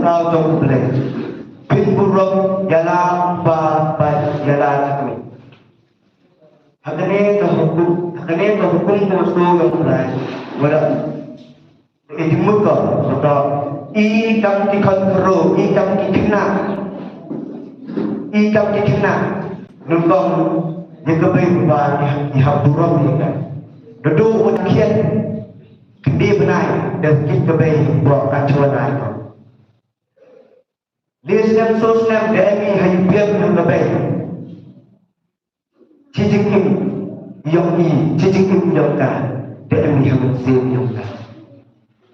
kau jom boleh bin buruk jalan ba jalan kami hakane ke hukum ko so yang mulai wala muka atau ikam di kontrol ikam di kena nungkong yang kebaik di haburam ni kan duduk ukian kendi benai dan kita kebaik buat kacuan lain Lisnam sosnam demi haybiam yang kebaik cijikim yongi cijikim yongka demi hamsin yongka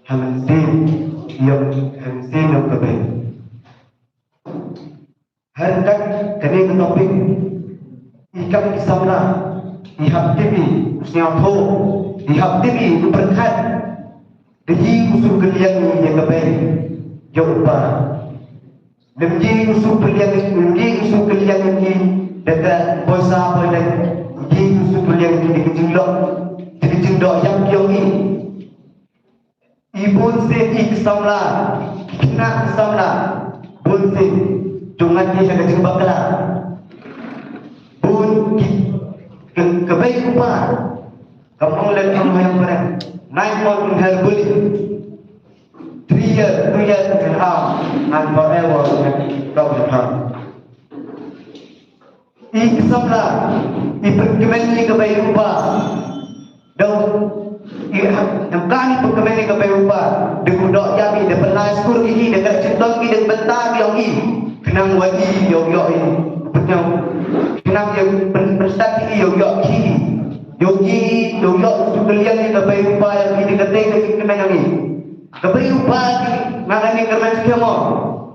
hamsin yang kebaik hendak kini ke topik ikam kisamla ihap tibi usnya tho ihap tibi berkat dehi usul kalian yang kebaik jawab Nemji usul kalian ini dekat bosa pada ji usul kalian ini dikejindok yang ini ibu se iksamla kena samla bun se jungat ni saya kecil bakla bun kebaik upa kamu lihat kamu yang berat 9 months herbally 3 years and a half and forever God will come iksamla iperkemeni kebaik upa yang kami perkemeni kebaik upa dekudok jami de penai skul ini dekat centong ini de bentar yang ini kenang wadi yo ini betul kenang yang prestasi yo ini yogi yo sukelian ni kebaik upa yang ini keting kemen ini kebaik upa ngani kerana semua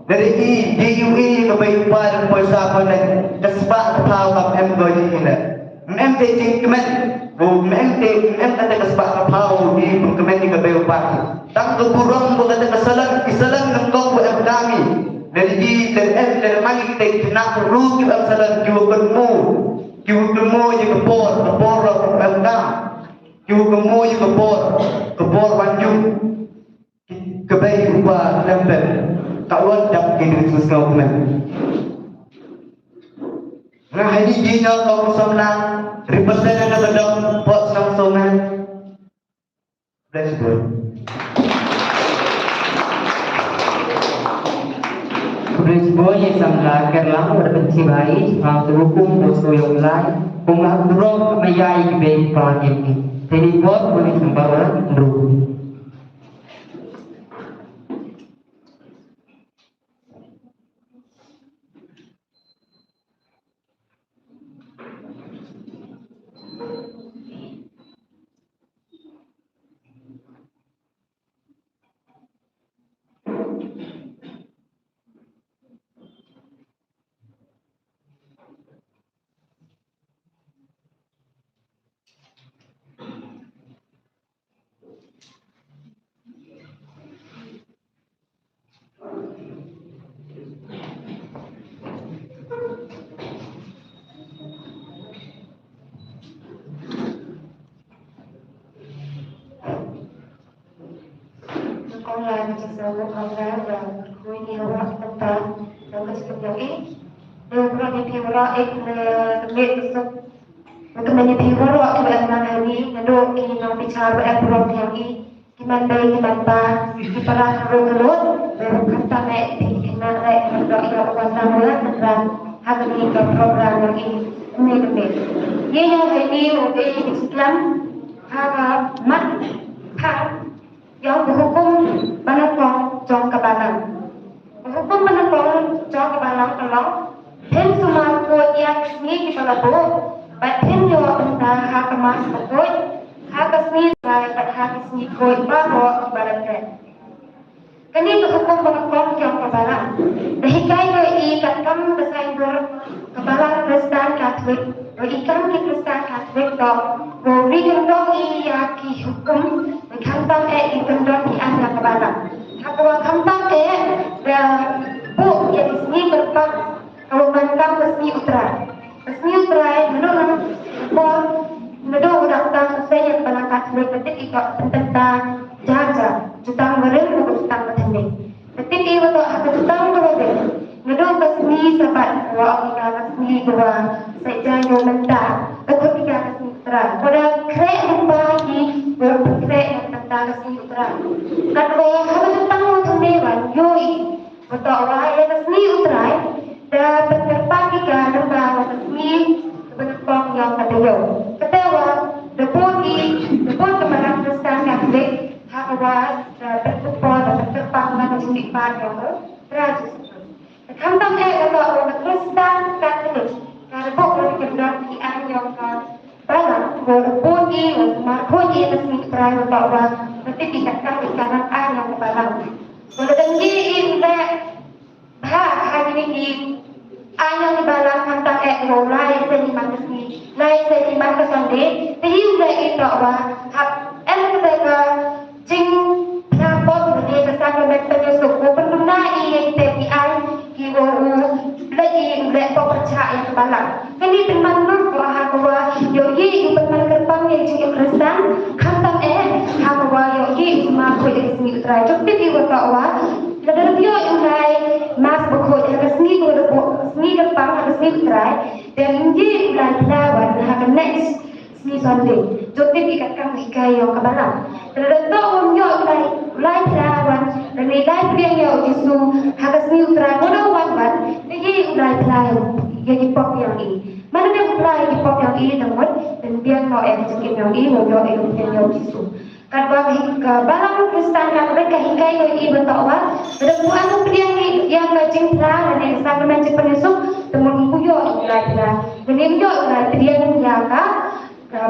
dari DUE kebaik upa dan puasa pada kesebab tahu kam goji ini MT kemen MT kata kesebab tahu di kemen ni kebaik upa tak keburung kata kesalan ngkau buat kami dari dari mana kita nak perlu kita salah kiu kemu je kepor pemdam kiu kemu je kepor wanjung kebaik upa lembek kawan dak kini susah men nah hari ini kau semna represent ada dalam pot samsongan let's go Berisbo yang samla kerlang berbenci baik waktu hukum dosa yang lain kumah durung mayai kebaik pelan ini jadi bot boleh sembarang dulu online sesuatu online dan ini orang tentang yang kesekian dan orang yang piwara tersebut untuk menyepiwara waktu berenang ini dan ini nak bicara berenang yang ini gimana baik gimana di para keluar dan kata naik gimana naik untuk yang kuasa bulan dan hari ini program yang ini ini yang ini udah Islam harap mat yang berhukum menepung jong kebalang. Berhukum menepung jong kebalang kalau hen semua kod yang seni kita lakukan, batin yo entah hak emas kod, hak seni dan hak seni kod bahawa ibaratnya. Kini berhukum menepung jong kebalang. Dahikai yo ikat kam bersainggur kebalang Kristen Katolik, ikan Kristen Katolik do, beri gendong ki hukum. Kantang ikendon di anak kebalang. Kalau kantang bu yang seni berkat kalau kantang resmi utara. Resmi utara menurut undang-undang usai yang penangkat berketik ikut tentang jaga jutang mereng untuk jutang bertanding. Tetapi waktu aku tahu kalau dia ngedong kesni sebab waktu kita kesni dua sejayo mentah ketika kesni terang pada krek berbagi berkrek yang tentang kesni terang kalau aku tahu tu dewan yoi waktu orang yang kesni terang dan berbagi kan tentang kesni bentuk yang ada ketawa depun kemarin Kristen Katolik hawa berkumpul dan berterbang menuju pada Raja. Kantong kalau orang Kristen Katolik kalau bukan keberanian yang balang berbunyi berbunyi resmi terakhir bahwa nanti dikatakan di kanan yang balang. Berdengi ini hari ini ayam di balang kantong mulai dari mana sini, mulai dari mana sini, tidak itu bahwa mereka jing rapor dari kesan mereka penyusup, pernah ini TPI kilo lagi mereka percaya ke balang. Ini bermakna bahwa yogi benar gerbang yang jing Kristen, kantong bahwa yogi mampu dari sini terakhir. Jadi kita bahwa Kadang dia mulai mas berkot harga seni depan harga seni terakhir dan dia mulai lawan harga next seni Sunday. Jadi dikatakan mereka yang kebalang. Dan tahu dia mulai lawan dan mulai dia yang justru harga seni terakhir mudah-mudahan dia mulai jadi pop yang ini. Mana dia mulai di pop yang ini dan dia mau sedikit yang ini mau yang justru. Kalau balang Kristen mereka hingga yang bertakwa, berbuat apa yang kacing terang dan yang sahaja macam penyusup, temun puyo lagi, meninjau lagi dia yang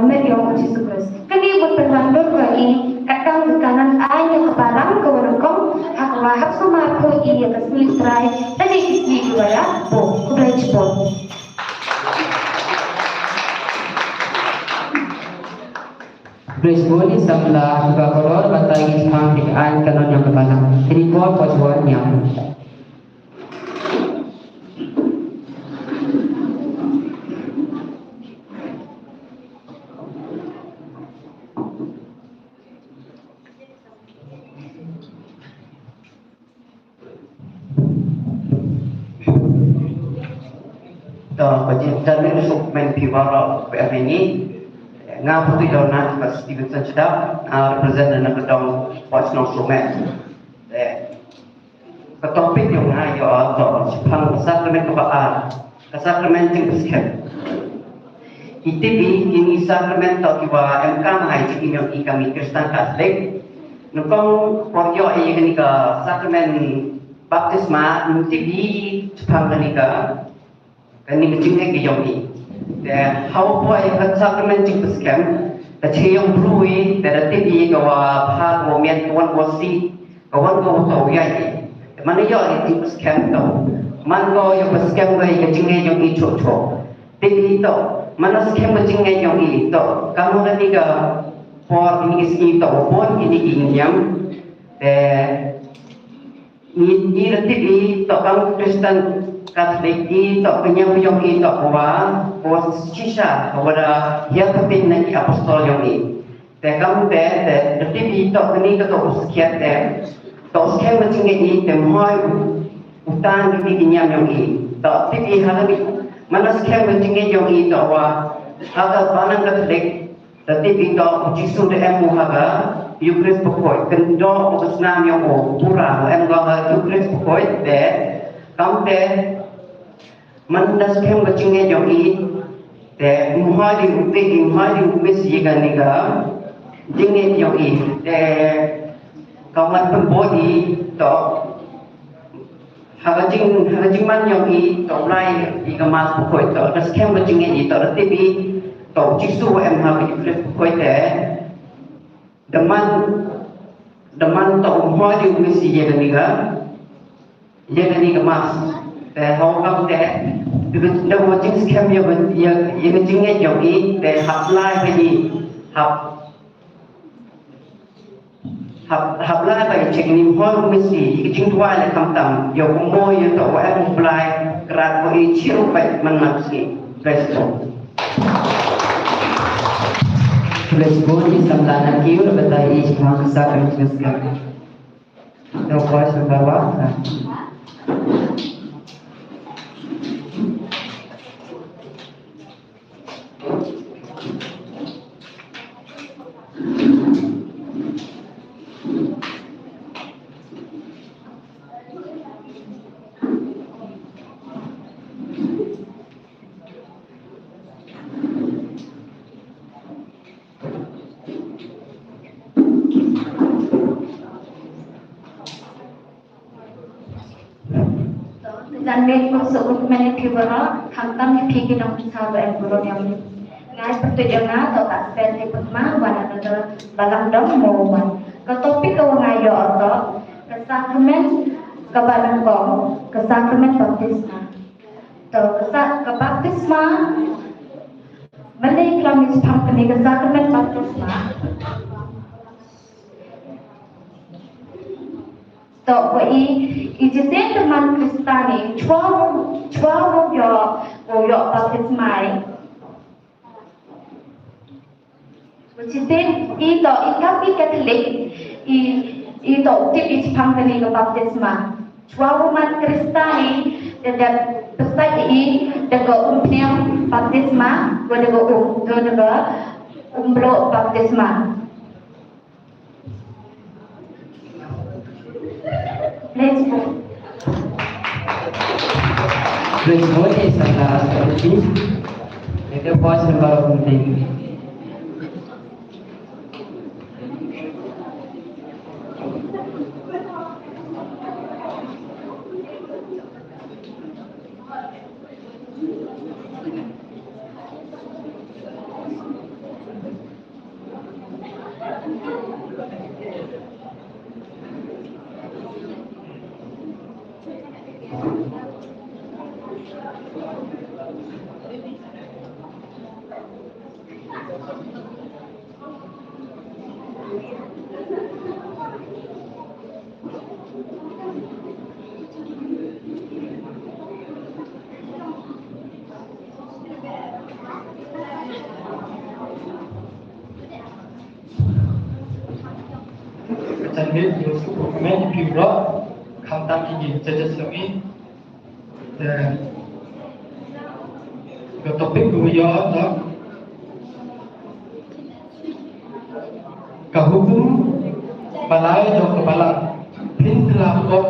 medium Yesus. Kini buat penandur lagi, kadang kanan ayah kebalang kewarengkom, hak wahab semua aku ia kesini terakhir, tadi isi dua ya, kubelai cepot. Presboni sebelah juga kolor batagi semang dikaan kanon yang kebalang. Ini buat poswarnya. Jadi dalam supmen piwara ini ngapa tu dona pas Stevenson sedap represent dan kedong watch no sumet ke topik yang ngayo atau sepang sakramen kesakramen yang besar ITB ini sakramen atau kiwa MK mahai jadi yang kami Kristen Katolik nukong poryo ini kini ke sakramen baptisma ITB sepang kini ke kini menjengke ke yang ini dan how boy sakramen jing beskem the cheyong blue that the tv go pa go mian kawan go si kawan go to yai man yo jing beskem to man go yo beskem go ye jing ye yong i cho cho tv to man beskem go jing ye yong i to kamu ni ga por ini si to pon ini kinyam ni tv to kamu Kristen Katolik itu penyambung itu bahwa sisa kepada yang penting nanti apostol yang ini. Tekam tapi itu ini kita sekian sekian macam ini temui utang di dunia yang ini. Tapi hal ini mana sekian macam yang ini bahwa agak banyak Katolik tapi itu justru emu haga Eucharis pokoi kendo Islam yang pura emu haga Eucharis pokoi kamu mandas kem bacingnya jogi muhadi upesi ganiga jingnya jogi kawan pembodi to hagajing man jogi to lai igamas pukoi to das kem bacingnya itu tapi to jisu hagi pukoi deman to muhadi upesi ganiga mas how come the watching scam yang jingnya jogi haplai bagi haplai bagi cek ni mohon mesti jing tua le tam yo kumo yo to wa haplai kerat ko i chiru pai manapsi presto Presboni sebelah kiu batai semang kesakramen beskem. No voice ng bawah. Nah. Dan ini masuk dokumen pibara, hantam di pigi nang sahabat yang buruk yang ini. Ngai pertujuan atau tak spend di pertama, wana ada balang dong mau. Ke topik ke wangayo atau ke sakramen ke balangkong, ke sakramen baptisma. Ke baptisma, mana iklamis pampeni ke sakramen baptisma. So, ijazah teman Kristani, cuamu yo baptismai. Ijazah itu kami Katolik, itu tip pampani ke baptisma. Cuamu man Kristani, dan besar dengan umpiang baptisma, dengan umblok baptisma. Let's go. Let's go ni salah satu. Itu voice ng bawah penting. Jadi Yusuf dokumen pibra hantam tinggi jajah sami dan ke topik gue atau ke hukum balai atau kepala pin telah kok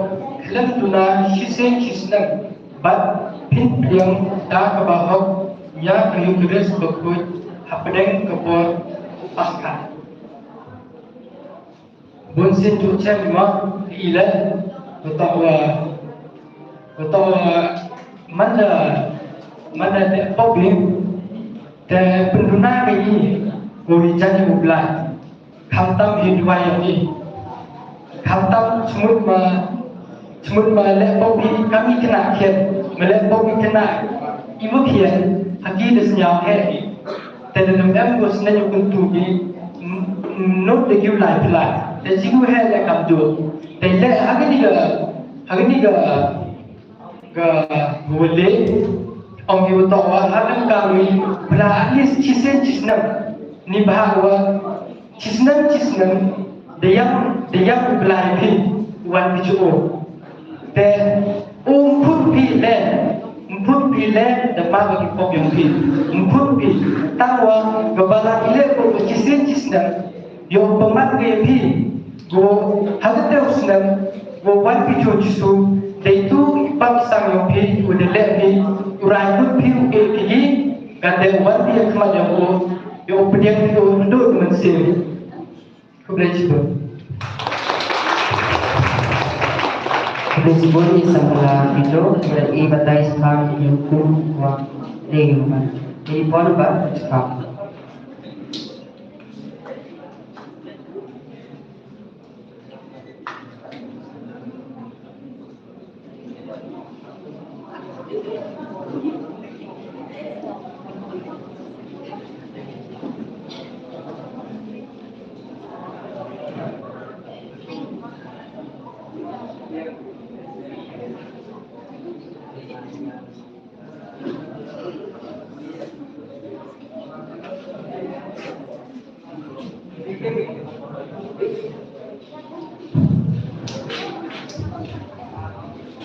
kelam tuna sisen sisnang bat pin yang dah ke bawah ya kayu keras berkut hapedeng kepor pasca bunsin cucen mak ilan atau mana de problem de penduna ini original ublah khamtam hidwai ini khamtam semut ma le problem kami kena kian mele problem kena ibu kian haki desnya he dalam embos nanya untuk ni not the you life life dan jiwa hai le kam do dan le hari ni ga boleh orang itu tahu hadam kami berarti cisnam ni bahawa cisnam dia belai pin wan bijo dan put pile dan bagi pop yang pin put pile tahu gabala ile ko cisnam yang pemat ke pin go hadam usnam go wan bijo cisu dan itu ipam sang yang pin udah lebih urayut piu eki kata wati yang kemaja ko yo pediang itu ndo mensil kubrejibo Disebut sama itu berarti batai sekarang hukum wa lingkungan. Jadi pon ba sekarang.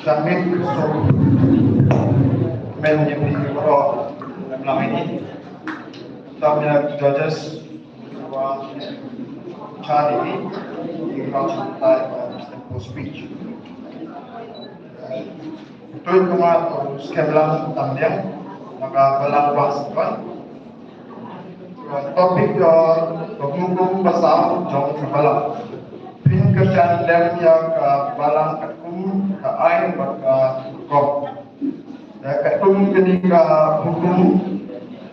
Jamik Kusum menjadi pro dalam ini kami judges bahwa cara ini dilakukan simple speech. Itu kemarin sekebelang tambiang maka belang waskan topik penghubung pasal jong kebelang. Pin kerjaan lem yang balang ketum ke ain maka kop. Ketum ketika hukum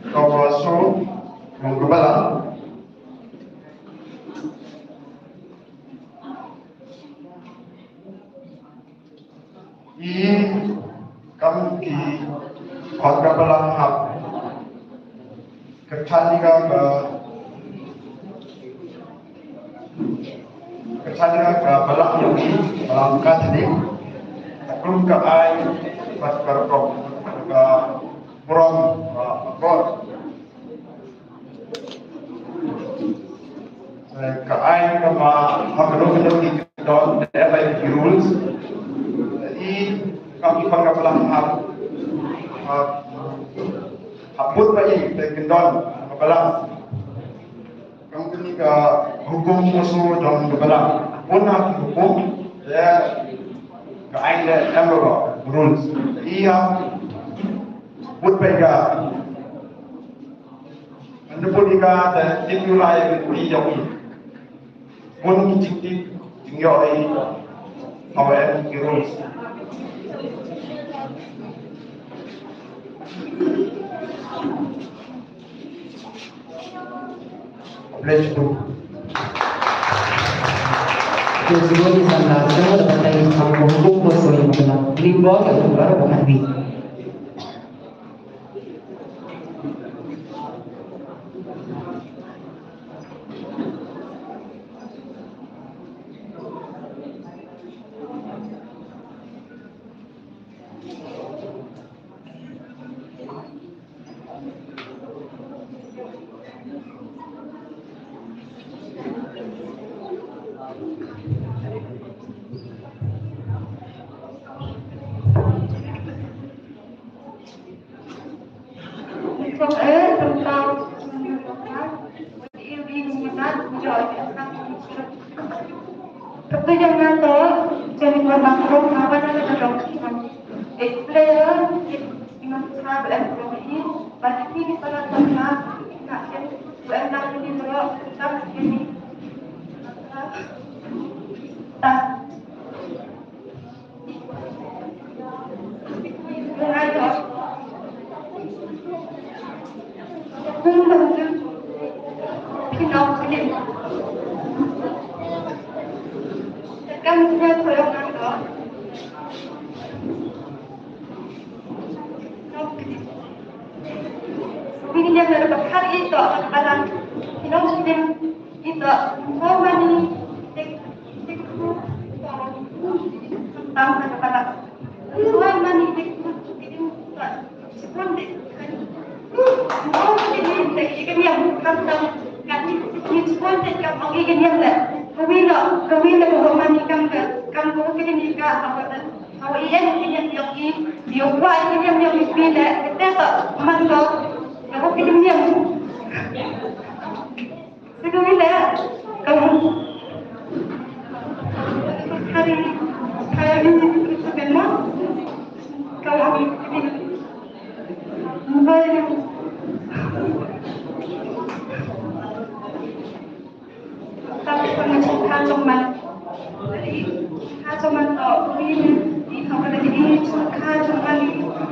kawasu yang kebelang. Kami di warga belang hak kerjaan ke belang yang di belang katlik ketum ke ain maka kop ke buram akor ke ain kama hamilum di kedon FIP rules kami warga belang hak haput bayi gendon belang kami ke hukum musuh dan belang punah hukum ya ke ain ember rules iya put bayi menepuk ika dan dimulai di jauhi pun cikti tinggal awal rules. Let's go. Semuanya sama semua dapat dari kamu hukum bos yang bilang limbah yang baru bukan bi. Jangan jadi berbangkrut apa namanya dong? Player dengan cara berempati, pasti di sana sana kakek berempati di luar kita ini. Tak. Berada. Kami saya tolong anda. Ini yang dapat hari itu adalah kita mesti itu formani tentang kepada formani ini seperti ini yang tentang kami ini seperti kami ini yang Kawila formani kamu ini ka awak iya ini yang diubah ini yang dipilih kita mantul aku ini yang Kawila kamu hari ini semua kamu ini mobile tapi pengajaran teman jadi teman tahu ini apa lagi ini teman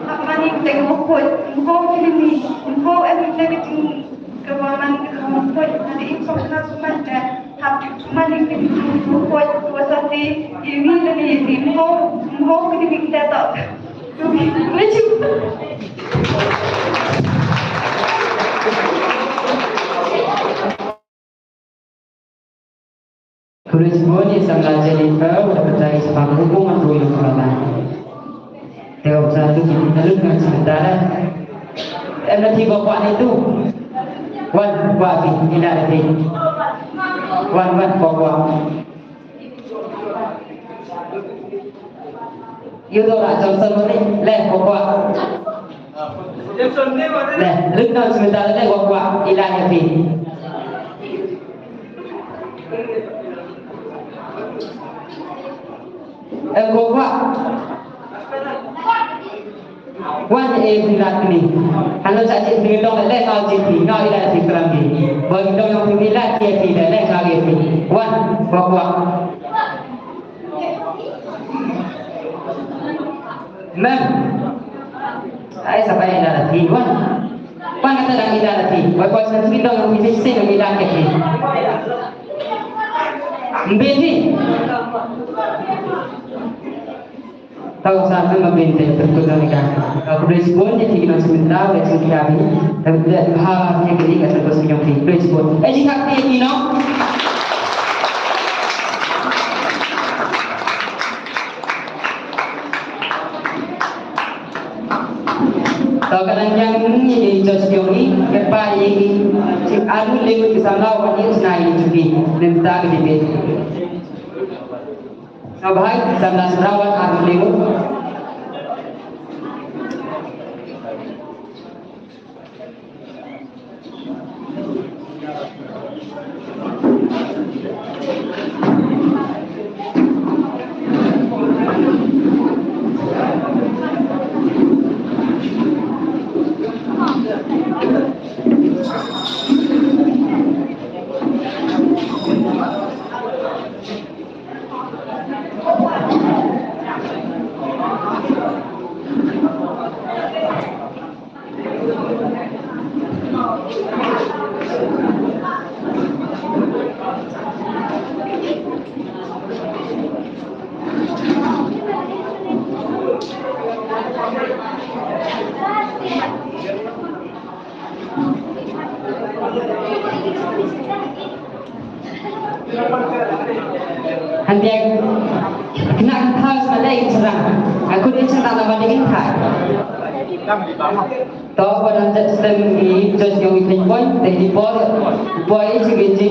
apa nih tengok kau ini kau everything kewaman kamu jadi itu teman dan teman ini kau wasati ini jadi kau ini kita tahu lucu. Tulis bunyi sama jadi kau dapat dari sebab hubungan dulu kebetulan. Tengok satu kita dengan sementara. Nanti bapak itu, wan bagi tidak ada ini. Wan bapak. yêu đâu là Johnson mới lên qua qua nè lúc nào chúng ta lên qua qua ilan yang di qua qua Wan bilat ni, kalau saja kita dong lek kau jadi, kau ilah dikeram ni. Bagi dong yang bilat dia tidak lek kau jadi. Wan, bawa. Mem, saya sampai ilah lagi. Wan, wan kata dah ilah lagi. Bagi kita dong yang bising yang bilat ni. Mbedi. Tahu sampai membintai pertujuan nikah. Kalau respon jadi kita sebentar dan sekian kami, tapi tidak hal yang kita ingat terus menyambut respon. Jika kita ini, tahu kadang-kadang ini jadi sosial ini, kepada ini, anu lewat kesalahan wanita senai juga, dan tak dibeli. Baik, dalam serawat anu lewat. Handiak kena harus ada yang serang. Aku dia serang sama dengan tak. Tahu pada sistem ini just yang itu point, dari point segini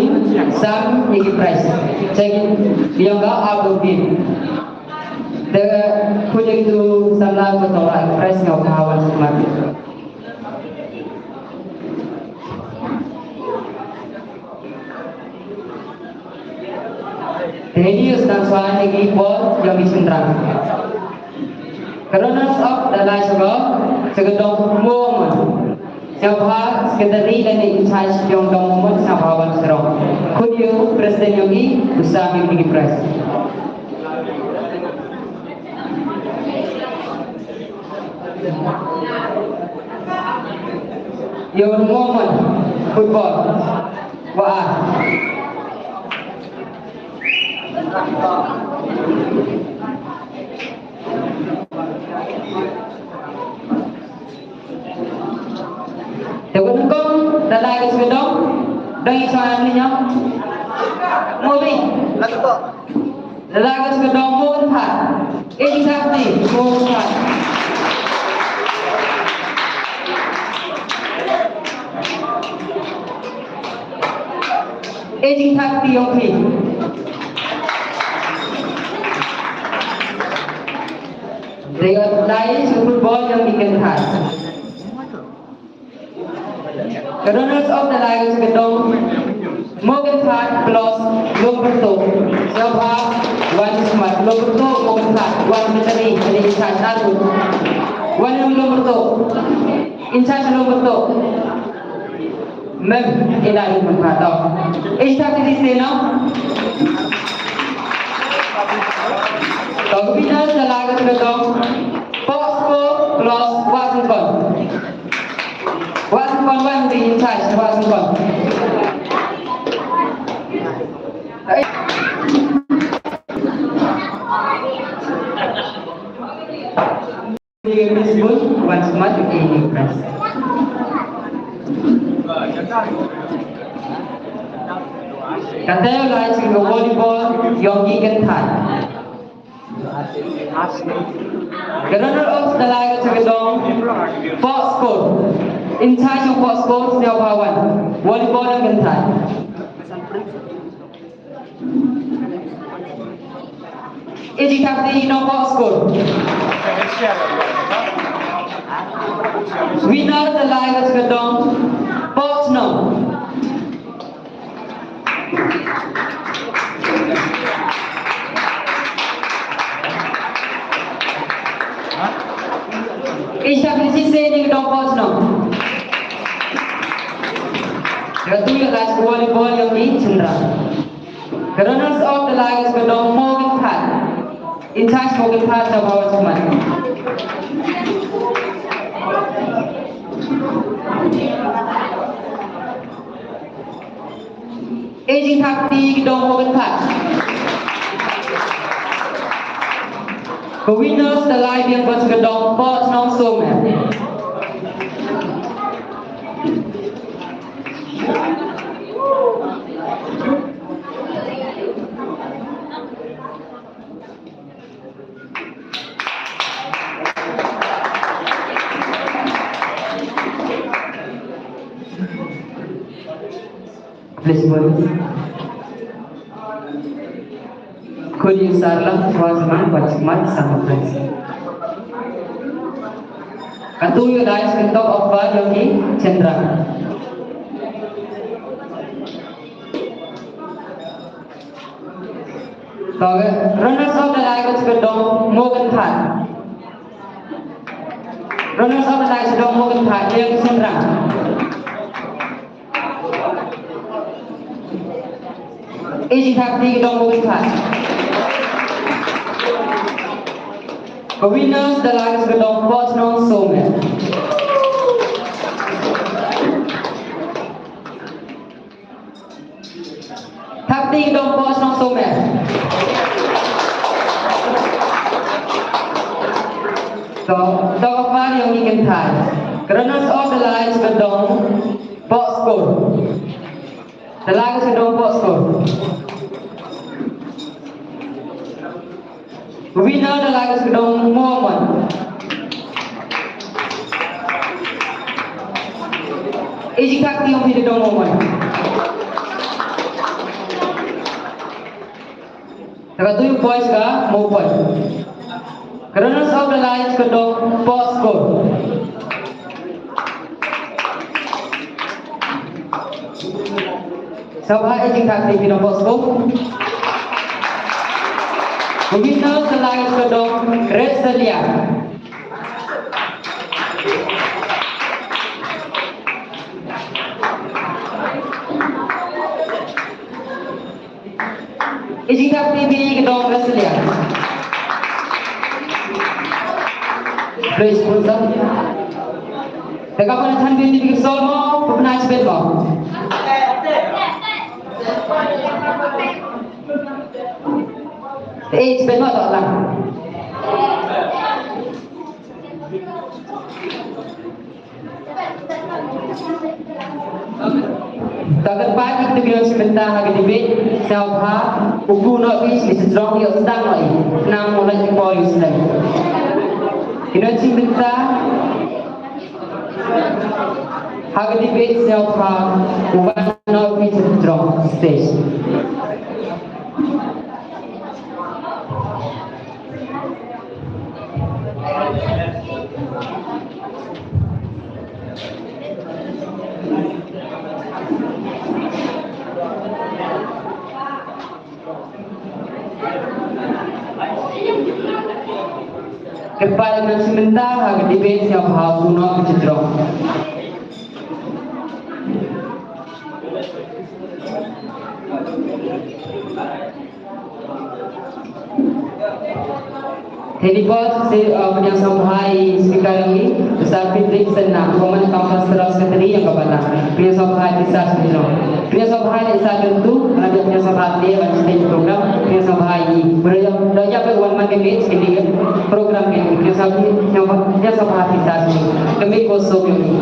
sam yang price. Jadi dia enggak out of bid. The project itu sama betul price nggak kawan semati. Radius dan suara lagi bol yang disenterang. Runners up adalah segedong moment. Siapa sekretari dan in charge yang dong moment sahabat serong. Kudiu presiden yogi usaha mimpi press. Your moment football. Wah. Dewan kong dalai kedong dari suara ninya mobi dalai kedong mohon ini sakti mohon ini sakti yogi dengan lain football yang dikenal. The runners of the Lions Gedong Morgan Park plus Loberto Siapa Wan Smart Loberto Morgan Park Wan Mitari dari Insan Taru Wan Loberto Insan Loberto Mem Ilahi Mempatau Insan di sini Kemudian the Lions Gedong Posko plus Washington Washington one di inside Washington. Dia disebut one smart ini press. Katanya lain sih volleyball yogi kental. The runner of the Lions Gedong Fox Sport. In charge of Fox Sport Siapawan volleyball yang kental. Eji Takti nombor skor. Winner the Lions Gedong Potno. Eji Takti Seni Gedong Potno. Ratu yang last volleyball yang di Chandra. The runners of the Lions Gedong Morgan Pat. In touch Morgan Pat the power team. Aging Takti Gedong Morgan Pat. The winners the Lions Gedong Port Nong Somen. Please boleh. Kuli usarlah suasana bacmat sama please. Katu guys untuk offer yogi Chandra. So runners of the Lions Gedong Morgan Pat. Runners of the Lions Gedong Morgan Pat yang Chandra. Eji Takti Gedong Morgan Pat. The winners the Lions Gedong Port Nong Somen. Takti Gedong Port Nong Somen. So, dog of Mario Weekend Time. Runners of the Lions Gedong Port Score. The Lions Gedong Port Score. Winner the Lions Gedong Muhammad. Eji Takti yang Gedong Muhammad. Satu yung boys ka mo point. Runners of the Lions Gedong Port Score. Sabha Eji Takti Gedong Port Score. Winner the Lions Gedong Red Celia. Eji Takti Gedong Red Celia. Please put up. Teka pa na tan binti bigsol mo, pupna spell mo. Spell mo to lang. Tagat pagi kita bilang sebentar lagi dibit, siapa ugu nak bis di sedang dia sedang lagi, nang mulai polis lagi. Kita sebentar lagi dibit siapa ugu nak bis di sedang stage. Kepala dan sebentar agak dibet siap hal kuno kejedrong. Jadi bos punya sampai speaker ini besar Fitri senang komen kampas terus keteri yang kebalas punya sampai besar sebelum punya sampai besar tentu ada punya sampai dia stage program punya sampai ini berjaya berwan mandilit ini program ini punya sampai besar ini demi kosong ini.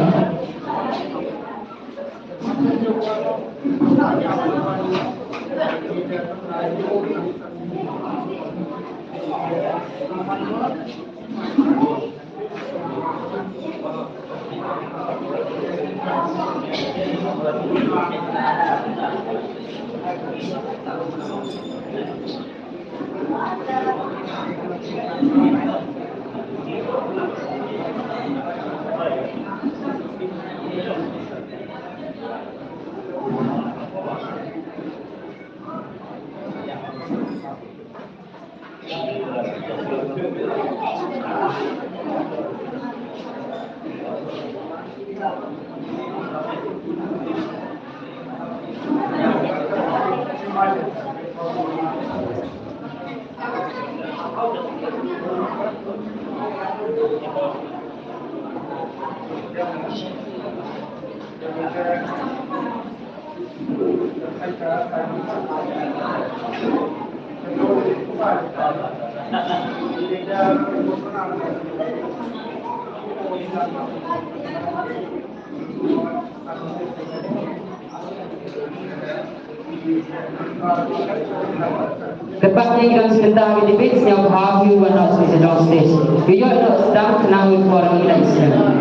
Tepatnya kita sebentar lagi debate yang bahagia warna sedang stage. Beliau itu sedang kenal orang Islam.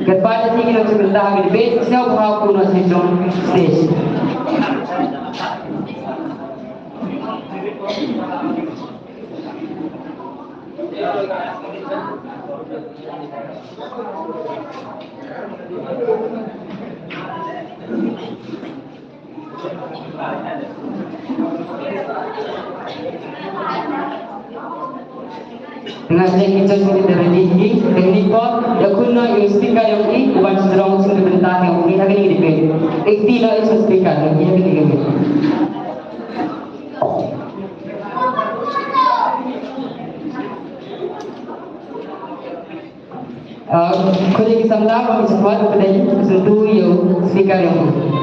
Tepatnya kita sebentar lagi debate yang bahagia warna sedang stage. Dengan saya kita sudah terlebih teknik pot, ya kuna yang speaker yang ini bukan sedang sebentar yang ini hari ini dipilih. Tidak itu speaker yang ini dipilih. Kalau kita sambil kami sempat pada sentuh yang speaker yang ini.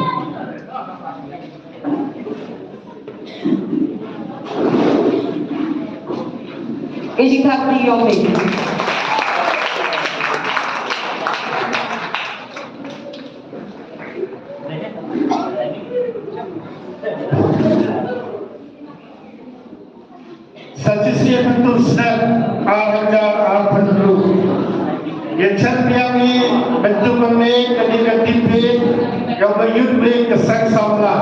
Isi hati yang ini. Sajisi betul snap agar penduduk. Yang cakap bentuk kami ketika tipik yang menyumbang kesaksaulah.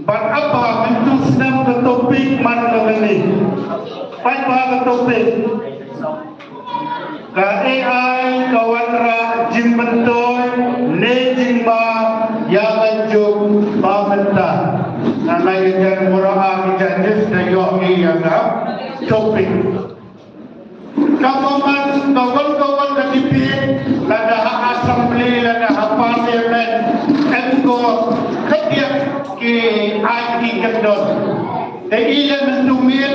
But apa bentuk snap ke topik mana ini? Apa ke topik? Ke AI kawanra jin bentoy ne jimba ya banjuk pamenta. Nana yang murah kita jenis dayo yang topik. Kawan-kawan ketipik lada assembly lada parlimen engko ketiak ke IT kedon. Ilan mentumil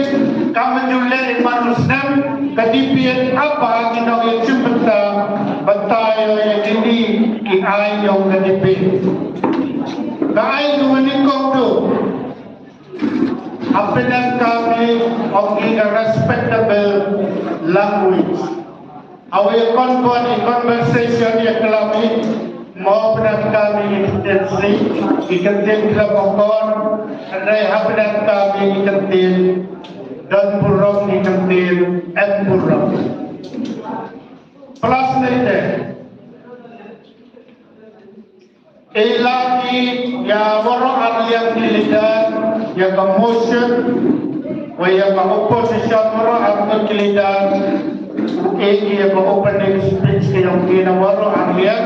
kami julai manusnam ketipik apa kita yang cipta betayo yang ini ke AI yang ketipik. Kai menikok tu. Apabila kami in a respectable language, our conversation yang kami mau benar kami intensi, ikantin kelabokon, andai benar kami ikantin dan burung ikantin burung. Plus nanti, ilaki ya orang yang dilihat yang motion, yang opposition orang yang dilihat, yang opening speech yang kita orang yang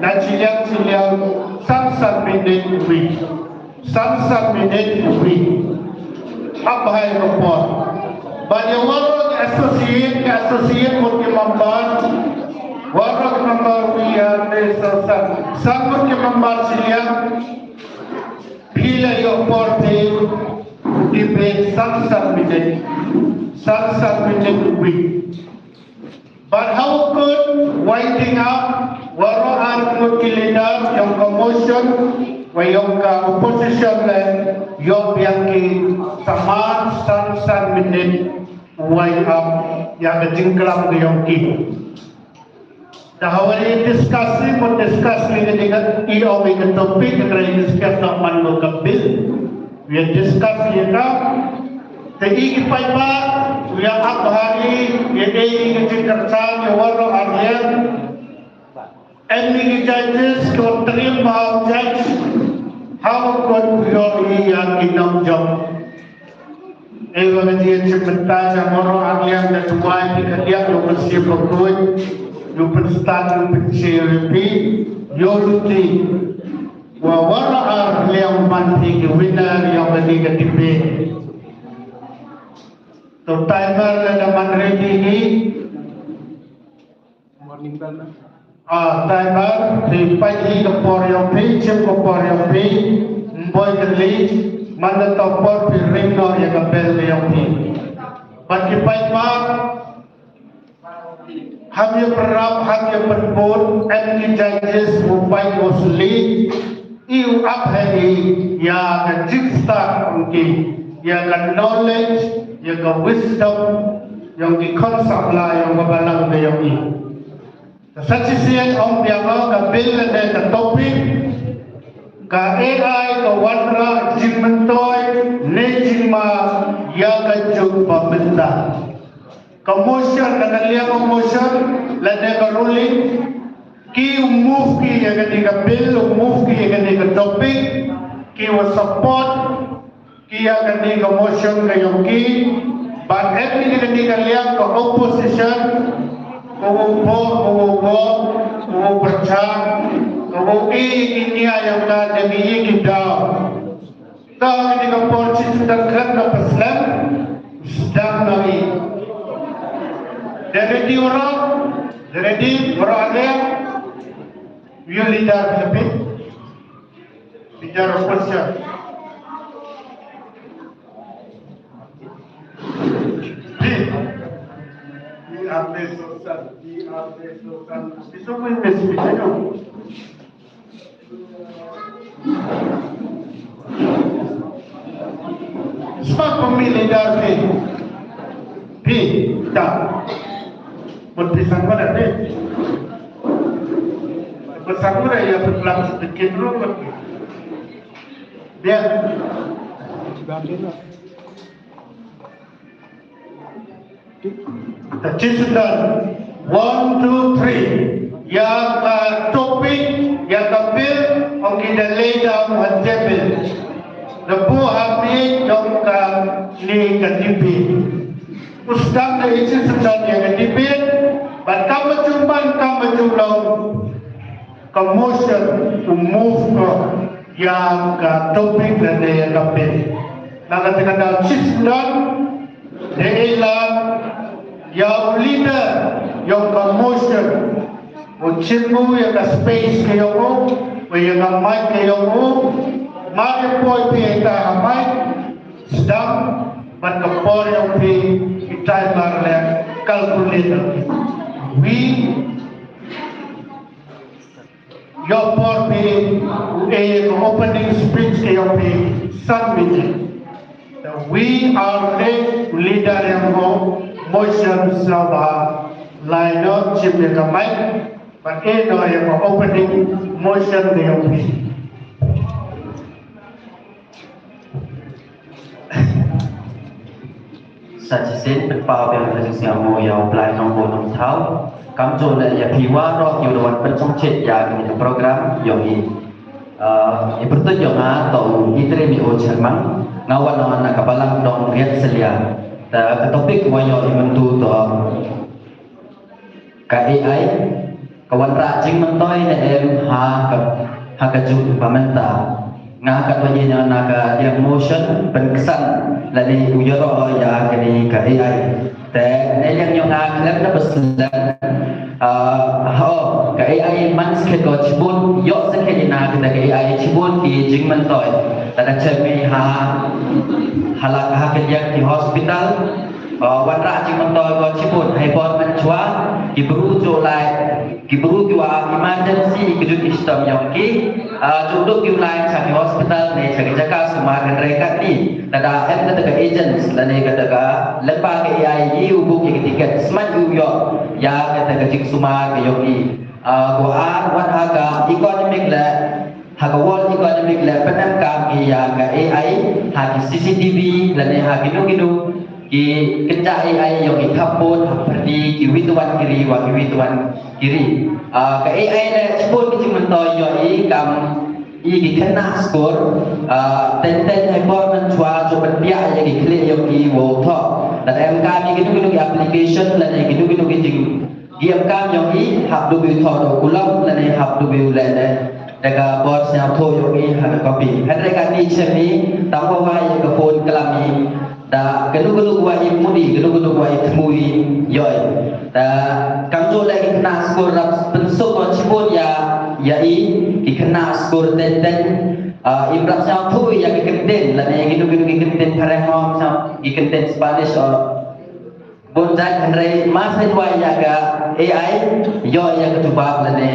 nacilang samsat minit week, apa yang report? Banyak orang associate mungkin membantu. Warok member wiya desasar. Sabut ke member siya pila yo porte dibe samsat minute week. But how could winding up waroan mukilidar yung commotion wa yung opposition le yung biyangki saman samsat minute wind up yang jingklam yung ki. Dahawali discuss dengan iyo may topik yang discuss nak manlo kabil. We discuss kita. Tadi kita pa yang hari yang kerja yang waro harian. And we judges to terima judge how could you yang inam jom ewa dia sebentar yang orang aliam dan semua di kalian yang bersih berkuat yang berstan yang bersih yo luti wa wara aliam manti ke winner yang bagi ketipe to timer dan man ready ni timer di pagi ke por yang chim ke por yang boy kali mana topor pi ring no ya kapel yang bagi pa hamya perap hamya penpun and judges who fight was lead you up heavy ya kan jiksta mungkin ya kan knowledge ya kan wisdom yang di konsep lah yang berbalang yang ini saksian om biama ka bil dan ka topik ka AI ka wadra jimentoy ne jima ya ka jug pamenta ka motion ka liya ka motion la de ka ruling ki move ki ya ka di ka bil move ki ya ka di ka topik ki wa support ki ya ka di ka motion ka yung ki but every ka di ka liya ka opposition Kubo bercang, kubo ini ayam ka demi kita. Tahu ini kapolci sedang kerana Islam sedang nabi. Dari orang ada, you leader lebih, leader opposition. Isso foi investimento. Sebab pemilih dari tak berpisan pada bersangkut ya berpelang sedikit dulu dia Cisdan 1, 2, 3 yang topik yang tampil mungkin dah lay down on table lebu habis yang ni ketipi ustaz dari Cisdan yang ketipi but kamu jumlah commotion to move yang topik dan yang tampil nak katakan Cisdan dia yang leader yang promotion ucimu yang space kayo mo yang mic kayo mo mari po ipita mic sedang berkepor yang kita marle calculator we your por opening speech kayo submit we are the leader yang motion sabah line up chip yang mic but ini yang opening motion yang sajisin berpau yang tersiamu yang pelai nombor tahu kamjo le ya piwa roh yuruan pencongcet ya ini program yang ini bertujuan yang atau itri mi ocemang ngawan nak kapalang dong riat selia topik wayo imentu to ka AI kawan rajing mentoy na ha ka ju pamenta nga ka wanya na ka dia motion penkesan lani uyaro ya kini ka AI te ne yang yo nga klep na beslan ka AI man ske ko chibun yo ske ni na ka AI chibun ki jing mentoy tada chemi halak hakiyak di hospital wanra cing mentol ko ciput hai bon menchua diburu jolai diburu jua emergency kejut sistem yang ki juduk julai sa hospital ne sa jaka semua rekat ni tada kata agents lane kata lembaga AI ubu ki tiket smart yo ya kata cing semua ke yogi ko wat haga economic la haga wall economic la penam kami ya ga AI hagi CCTV lane hagi nu ki kencah AI yang ikapun seperti kiwi tuan kiri wa kiwi tuan kiri ke AI ne sebut ki mentoy yo i kam i kena skor ten hai bor man chua cho ban pia ya ki kle yo ki wo tho dan MK mi gitu application la ne gitu jing diam kam yo i hab du bi tho do kulam la ne hab du bi la ne daga bor sia tho yo i ha copy hadre ka ni chemi tam wa wa ya ka phone kalami da gelu wa i mudi gelu wa i tmui yoi da kam jo la ki kena skor rap pensuk ko chibon ya i dikena skor ten ibrah sao thui yang ikenten la ne gitu ikenten parang sao ikenten Spanish bonjak andre masai wa ya ga AI yo ya ketubab la ne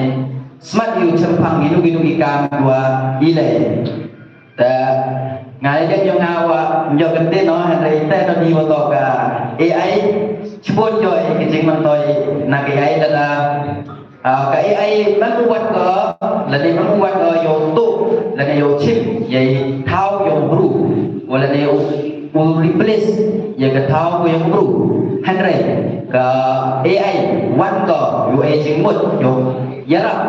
smart you chempang gitu ikam dua ilai ta ngai yang yo ngawa yo kenten no andre te no di woto ka AI chibon yo ikijing man toy na AI da ka AI membuat ke lần này membuat yo tu lần này yo chip vậy thao yo bru lần này yo replace ya ke thao yo bru hanre ka AI one ke yo aging mut yo yarap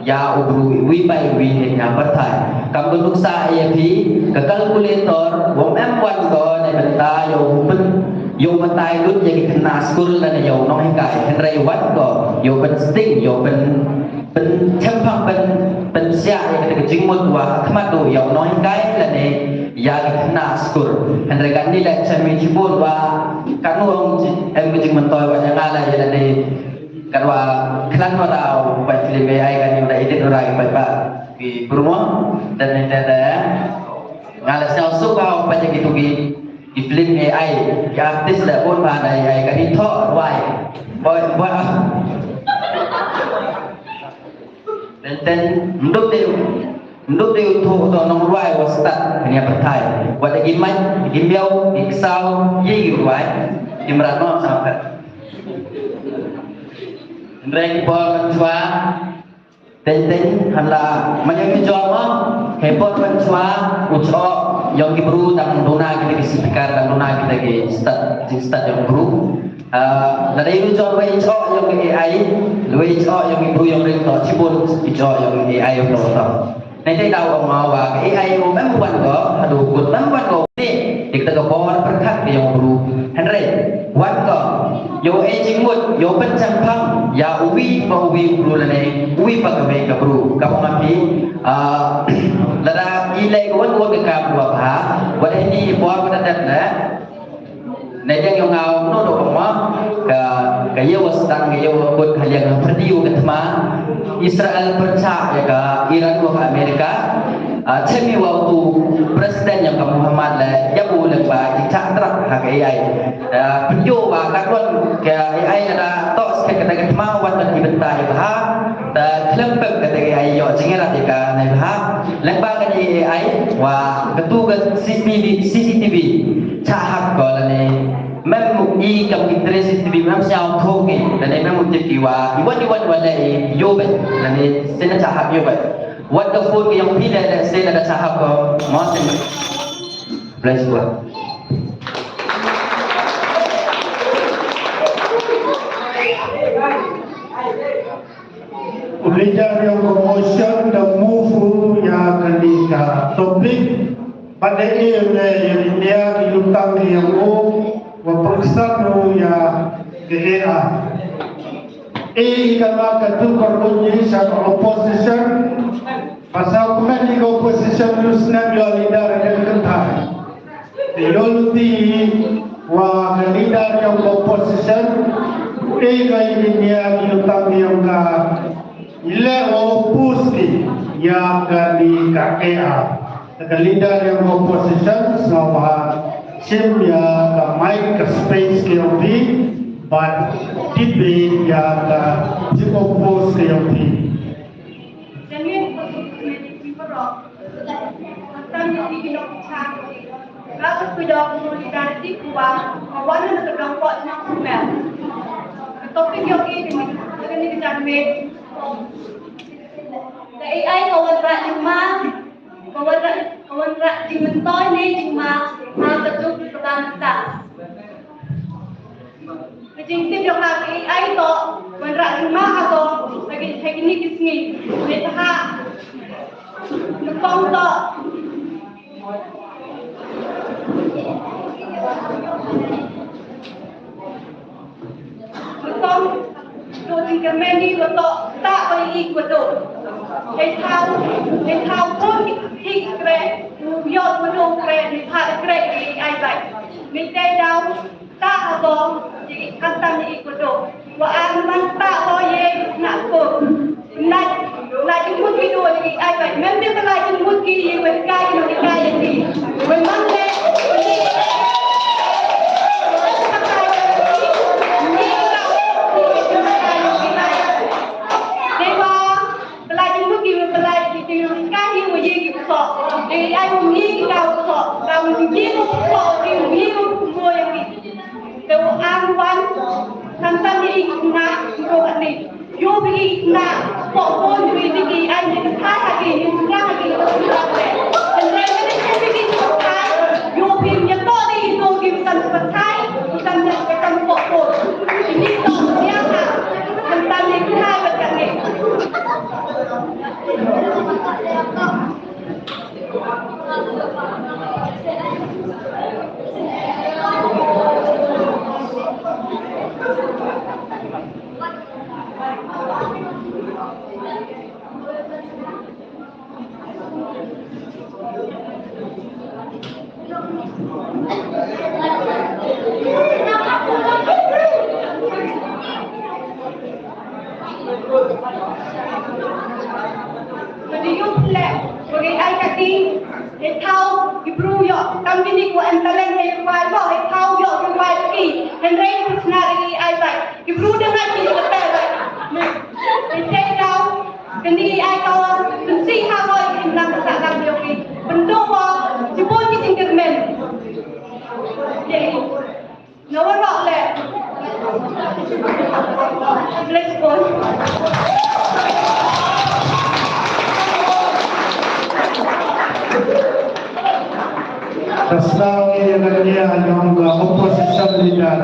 ya ubru wi bai wi nya perthai kam bentuk sa AFP ke kalkulator wong M1 ke nei benta yo ben yo matai lut ya kena skul dan yo no hai kai hanre wat ke yo ben sting yo ben chempang ben sia ya ke jingmut wa khmat do yo no hai kai la ne ya kena skul hanre kan ni la chami chibur wa kanu em jing mentoi wa yang ala ya ne kan wa klan wa dau ba film AI kan yo da edit ora ba ki brumo dan ne da ngala sao su ba ba gitu ki di film AI ki artis da pun ba AI kan itu wai boy dan untuk dia tu nong wai was start ni apa thai wa da gimai gimbiau iksau ye wai imrano sampai Ndreng por chua ten hala manyak ki joma he por chua ucho yang ki bru tang dona ki speaker tang dona ki start yang bru dari ucho wei cho yang ki AI wei cho yang ki bru yang ring to chibun cho yang AI yang to nei dai dau ma wa AI memang buat ko aduh kut memang ko ni kita ke bawah perkat yang bru hanre wat ko yo aging mut yo pencampang ya uwi bru la ne uwi pa ka ka bru ka ma pi lada ilai ko ke ka bru ha wa ni bo ko da na ne yang ngau no do ma ka yo stang yo ko khalian perdiu ka thma Israel percaya ya ka Iran ko Amerika chemi waktu presiden yang ke Muhammad la yabu le ba cak trak ha AI penjo ba katwan ke AI ada tos ke kata ma wan di bentai ba ta klempek kata AI yo jingera ka nai ba lek ba ka AI wa ketu ke CCTV cahak ko la ne mem i kam kitre CCTV mem siao thoke la ne mem mujti wa iwan wala yo ba la ne sena cahak yo ba What the food yang pilih dan saya ada cahap ko masing bless buat. Ulijar yang promotion dan move yang ketika topik pada ini yang India dilutang yang periksa yang kehera. Kalau ketua koalisi opposition pasal komen di opposition lusna yo leader yang kental. Yoluti wa leader yang opposition gaya dia dilutang yang ka ile opusi yang di KKA. Leader yang opposition sama sim ya ka mic space ke opi but debate ya ka si oppose ke opi. Kalau sudah solidariti kuat, awalnya nak terdapat maksimal. Topik yang ini dijamin. AI kawan rak di mentoi ni cuma betul pertanda. Jadi yang nak AI to kawan rak cuma atau lagi ni kisni. Mereka Nepang tak Nepang Tôi thì cái menu của tôi tạ với ý của tôi Hãy thao phôn thì kre Yod mà đồ kre thì phạt kre thì ai vậy Mình đây đâu tạ hà bóng thì khăn tâm ý của tôi Và anh mang tạ ho ye nạ cổ Lại chúng muốn video thì ai vậy Mình biết là lại chúng muốn kỳ gì với cái gì Mình mang lên Jadi aku ni kau sok, kau ni sok, ni semua yang ni. Kau angwan, tanpa ni nak kau ni. You pergi nak pokok ni pergi, anda kata lagi, you nak lagi, dan mereka ni pergi sepakai, you pergi nyetok ni, you pergi bukan sepakai, bukan pokok. Ini tak biasa, tentang ni kita berkat ni. Jadi you plek, bagi ai kaki, tahu ibru yo, kami ni ku antalan hai kuai bo, tahu yo kuai lagi, henry pusna lagi ai bai, ibru dengan ni betul bai. Ini tahu, kini ai kau kunci hawa inang tak nak dia ni, bentuk bo, jemput di tingkermen. Jadi, nomor berapa le? Let's go. Terserah yang dia yang opposition leader,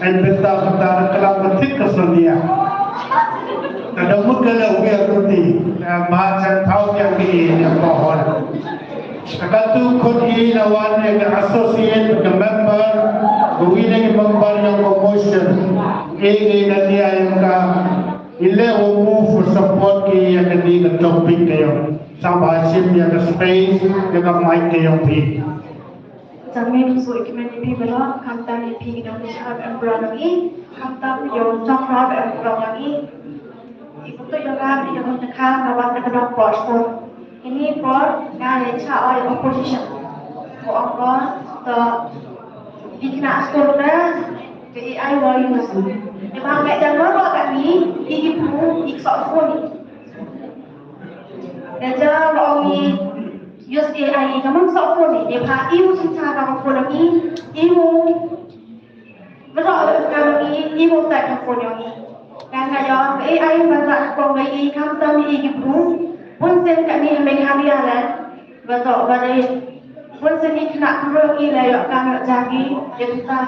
and bentar-bentar kelak betik kesedia. Ada mungkin lebih berarti macam tahu yang ini yang pohon. Akan tu kodi lawan yang associate dengan member, winning member yang promotion, ini dan dia yang ile move for support ki yang di ke topik kayo, sama sim yang space yang mic kayo pi. Kami sudah community belum, kami di Indonesia berada lagi, kami yang cakap berada lagi. Ibu tu yang kami yang menekan bahawa terdapat proses ini for yang cara oleh opposition. Orang di kena sekolah ke AI warriors. Memang macam mana kami ibu ikut pun. Dan jangan orang ni use AI kamu sok pun ni. Dia pak ibu cinta kamu pun lagi ibu berdoa kami ibu tak pun lagi. Dan kalau AI banyak kau lagi kamu tahu ibu pun sen kami kami ada berdoa beri pun sen ni nak perlu ilai kami jadi kita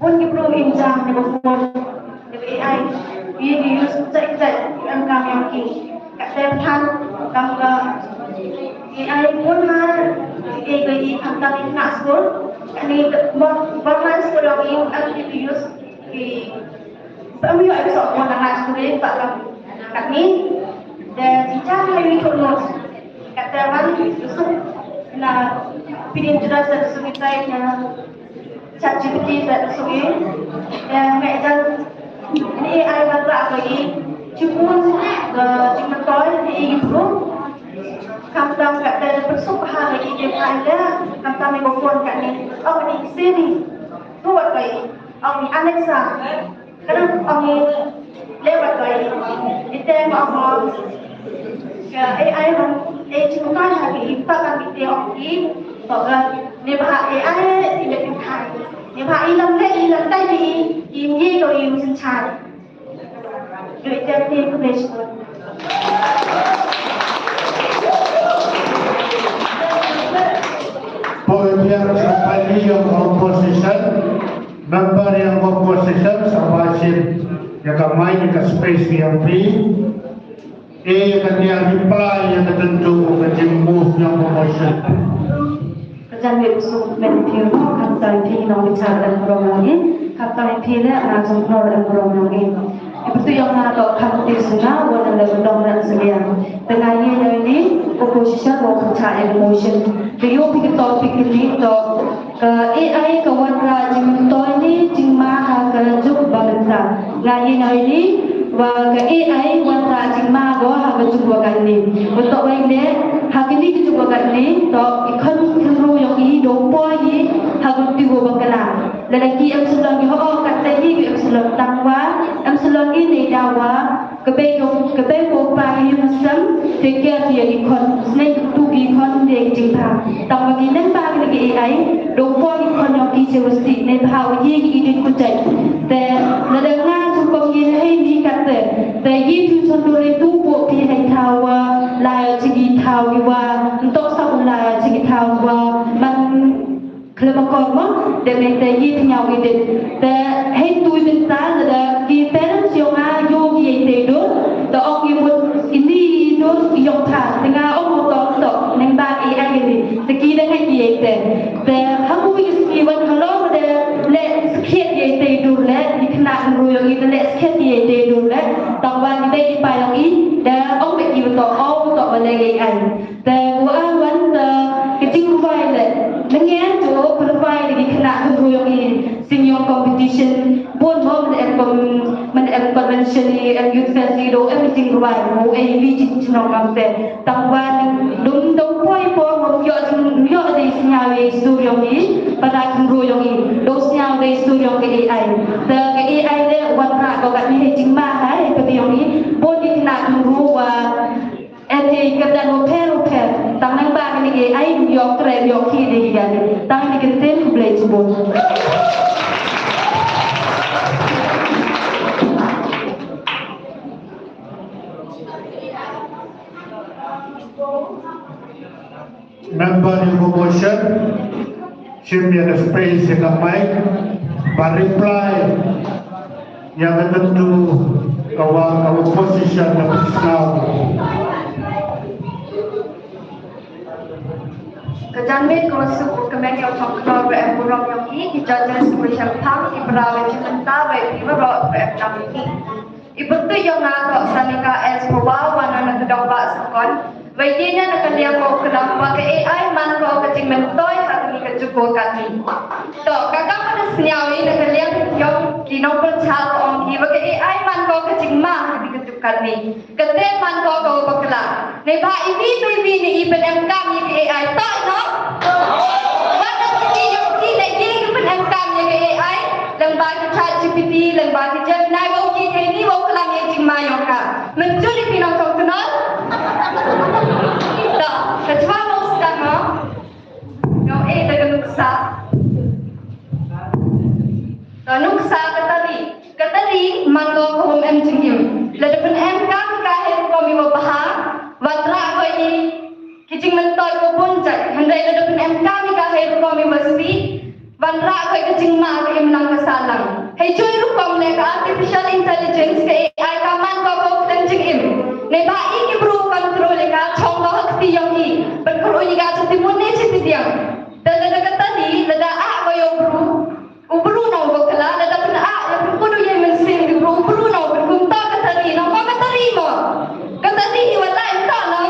pun ibu injam ni pun AI dia use cek kami lagi kat tan kamu AI pun har AI kami nak sekolah ni bermain sekolah lagi kami use Kami ada seorang anak sekolah tak kami dan jika kami tolong kata orang itu na pilih jelas dan sesuai dengan ChatGPT dan sesuai dan macam ini AI banyak lagi cuma toy ini itu kami kata persukahan lagi dia ada kami mikrofon kami ini Siri buat lagi ini Alexa kadang kami lewat lagi itu yang apa AI cuma lagi kita kami teori bahwa nebah AI tidak dikai nebah ilang tay di ini do you sencari jadi jadi information Poin yang sampai yang opposition member yang opposition sama sim yang kami ke space yang free kan yang reply yang tertentu kecil move yang promotion. อาจารย์เวทสุเป็นเพียงน้องคำใจพี่น้องวิชาดังรองนี้คำใจพี่และอาสมพรดังรองนี้ Itu yang nak kami disana wana dalam domain sekian. Dengan ini opposition maupun emotion. Dia pikir topik ini to AI kawan rajin to ini cuma kerjuk bangsa. Dengan ini wa AI wan rajin ma go kerjuk bangsa. Untuk ini hak ini kerjuk bangsa to ikon kru yang ini dopo ini hak tigo bangsa. Lelaki em selong ni ho kata ni em selong tangwa em selong ini dawa kebego pagi masam tekia dia ikon snake tu ikon dia jingpa tangwa ni nan pagi lagi AI dopo ikon yang ki jewasti ne bhau ye ki idin kucai te ladanga sukom ye hai ni kata te ye tu sondore tu po pi hai thawa la chigi thawi wa untuk sa la chigi thawa man kalau makan demi tadi punya ide, dah hai tu bentar dah kita siang ayo kita itu, dah orang yang ini itu yang thà dengan orang tua tu, neng bagi AI ini, sekian hai kita, dah aku iniวันkalau dah let sekian kita itu let dikena ruyung itu let sekian kita itu let, tahuan kita di payung ini, dah orang itu orang tu boleh AI, dah buat wan kecil buat let. Dengan tu provide di kena ruyung ini senior competition pun men convention and youth festival everything provide mo AV chino kamte tangwan dum poi po yo de sinyawe studio ni pada ruyung ini do sinyawe studio ke AI the AI le wan ra ko kat ni jingma hai ke yang ni pun di kena ruwa Edi kerja hotel tangan bagi ni AI yok keren yok kiri dia ni tangan ni kentin boleh jemput. Member in promotion, Champion of Praise yang ramai, reply yang tertentu kawan position dan personal. Kejangan kursus kemen yang cakap berempuran yang ini dijajar special pang ibarat cinta baik ibarat berempuran ini. Ibu tu yang nak sanika es proba wana nak dapat sekon. Baiknya nak kalian mau kenapa ke AI man kau kecing mentoy hari ini kecukup kami. To kakak pada senyawi nak kalian yang kinau percaya orang ini ke AI man kau kecing mah hari kecukup kami. Ketem man kau berkelak. Nebah ini tu ini iben kami ke AI tak no. Mana segi yang kita ini iben kami ke AI. Lembaga ChatGPT, lembaga Gemini, bau kita ini bau kelam yang cima yang ka. Mencuri pinang kau kenal? Tak, kecuali mau sekarang, kau dah nuksa. Tak nuksa ketari, mangko kau jengim. Lepas kan kahir kau miwa bahar, watra kau ini kicing mentoy kau puncak. Hendai lepas kami kahir kau miwa spi. Bandra kau kecing mak ke menang kesalang. Hei cuy rukom leka artificial intelligence ke AI kaman kau kencing im. Neba ini bro kontrol leka chong kau hak tiang i. Berkuru jika setimun ni citi tiang. Dan lada tadi lada kau yang bro. Ubru nau kau kela lada pun yang berkudu yang mensing di bro. Ubru nau berkunta ketari nau kau ketari mo. Ketari wala entah nau.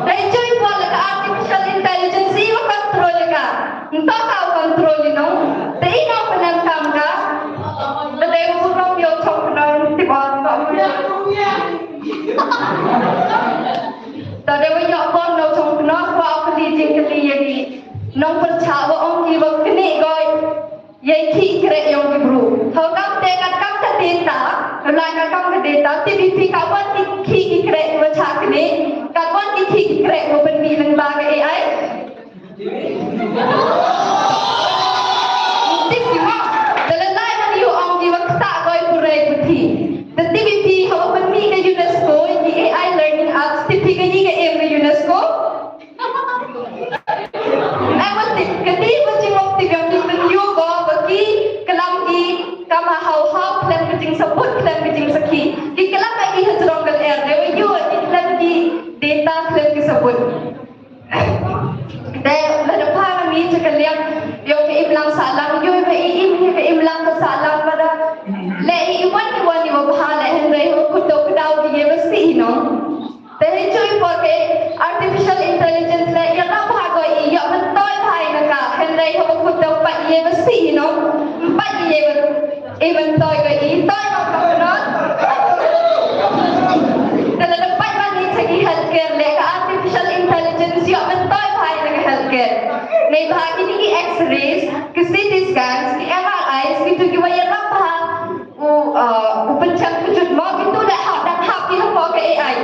Hei cuy buat leka artificial intelligence i wa kontrol leka. Entah kau kontrol ni nau. Tapi nau penangkam ka. Lada yang burung yang chong nau tiba tak Tadi we yok kon no chong no kwa kali jing kali yedi nong percaya orang ki bak kini goi ye ki kre yong ki bru tho kam te kat kam ta data la ka kam ka data ti bi ka wan ki kre wa cha kini ka wan ki kre wa ben mi lang ba ga AI tik ki ma dalam lai man yu ong ki wak ta goi pure puthi the TVP ho ben mi ka UNESCO di AI learning apps ti ka ni ka em UNESCO Amat kati kucing opti kami penyu go bagi kelam di kama hau plan kucing sebut plan kucing seki di kelam lagi hajrong gal air dewa yu di kelam even toy ke i toy no kanon dalam tempat mana segi healthcare le ke artificial intelligence yo mentoy bhai le healthcare nei bhagi ni x-rays ke CT scans ke MRI gitu ki waya rapha u pencang kejut mau itu dah hak dan hak dia mau ke AI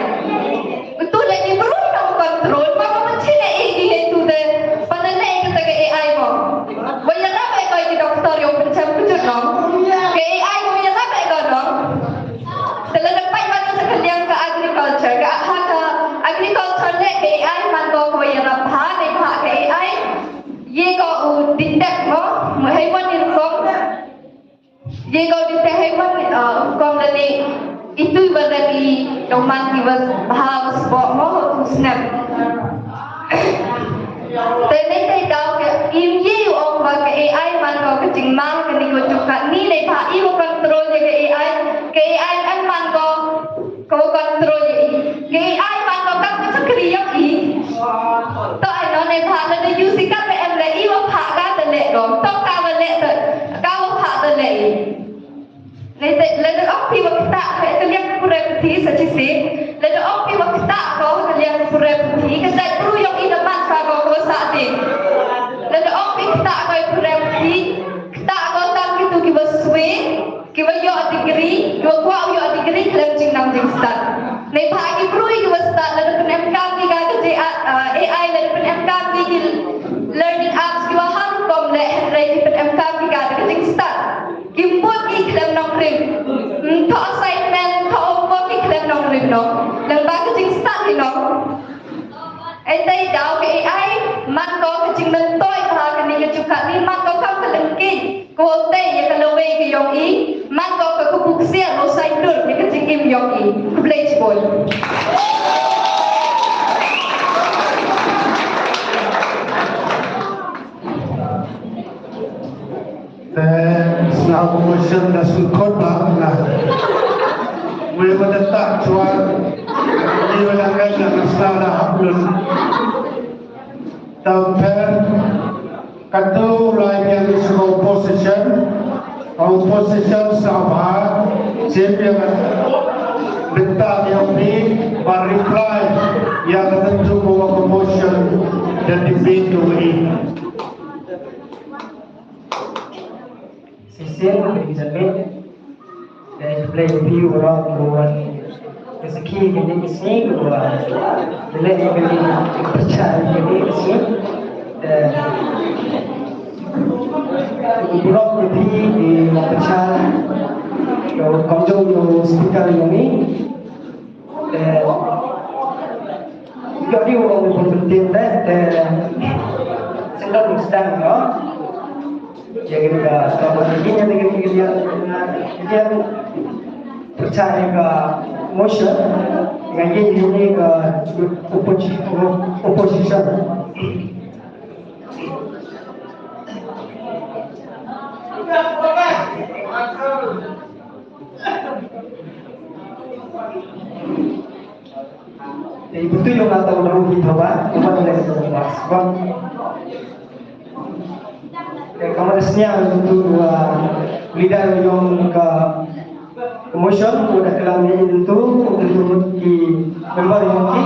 betul dah ni perlu kita kontrol maka macam ni itu deh pada ni kita ke AI mau waya rapha kau ini doktor yang pencang kejut no ke AI mau waya rapha kau no dalam tempat mana sekalian ke agriculture ke agriculture le ke AI man kau waya rapha ni hak ke AI ye kau detect mo haiwan ni kau ye kau detect haiwan kau ni itu berarti doman kiwas bahas bok mo tu snap Tenai tay daw ke imye ong ba ke AI man kau ke jingmang ke ni ko cukat ni le pa i ko control je ke AI an man kau control je ke AI man kau ka chakri yo i to ai no ne pa le yu si ka em le i wa pa ka de le go to ka wa le to ka wa pa de le le de op pi wa ta ke te liang ku repeti sa chi si le de op pi wa ta ko te liang ku repeti ke dai pru yo i de man ka ko sa ti le de op pi ta ko ku repeti ta ko tam ki tu ki wa swe ki wa yo degree yo kwa yo degree klem jing nam jing start le pa ki pru ki wa start le de pen ka ki ka ke AI le de pen ka ki learning apps ki wa han kom le re ki pen ka ki ka ke jing start Kimput iklan nong rim, to assignment, to homework iklan nong rim no, lembag kecing start ni no. Entai daw ke AI, man ko kecing mentoy ha kani kecukat ni man ko kam kelengking, ko te ya kalawe ke yong i, man ko ke kubuksia no saidur ni kecing im yong i, kublej boy. Senang promotion dah sukut lah. Boleh mendetak cuan di wilayah yang secara hablun. Tampen katu lain yang disebut opposition sahabat siapa yang bentang yang ni reply yang tentu bawa promotion dan debate ini. Sisin dari Zabit dari play view orang buat rezeki ini sini buat bila ini percaya ini sini dan buat lebih di percaya kalau komjau yo speaker ini dan jadi orang berpenting dan sedang ya jadi kalau begini dia percaya ke motion dengan ini ke opposition jadi betul yang kata orang kita bah cuma dari sebab kamarasnya untuk leader yang ke emotion udah kelamnya itu untuk di member yang ki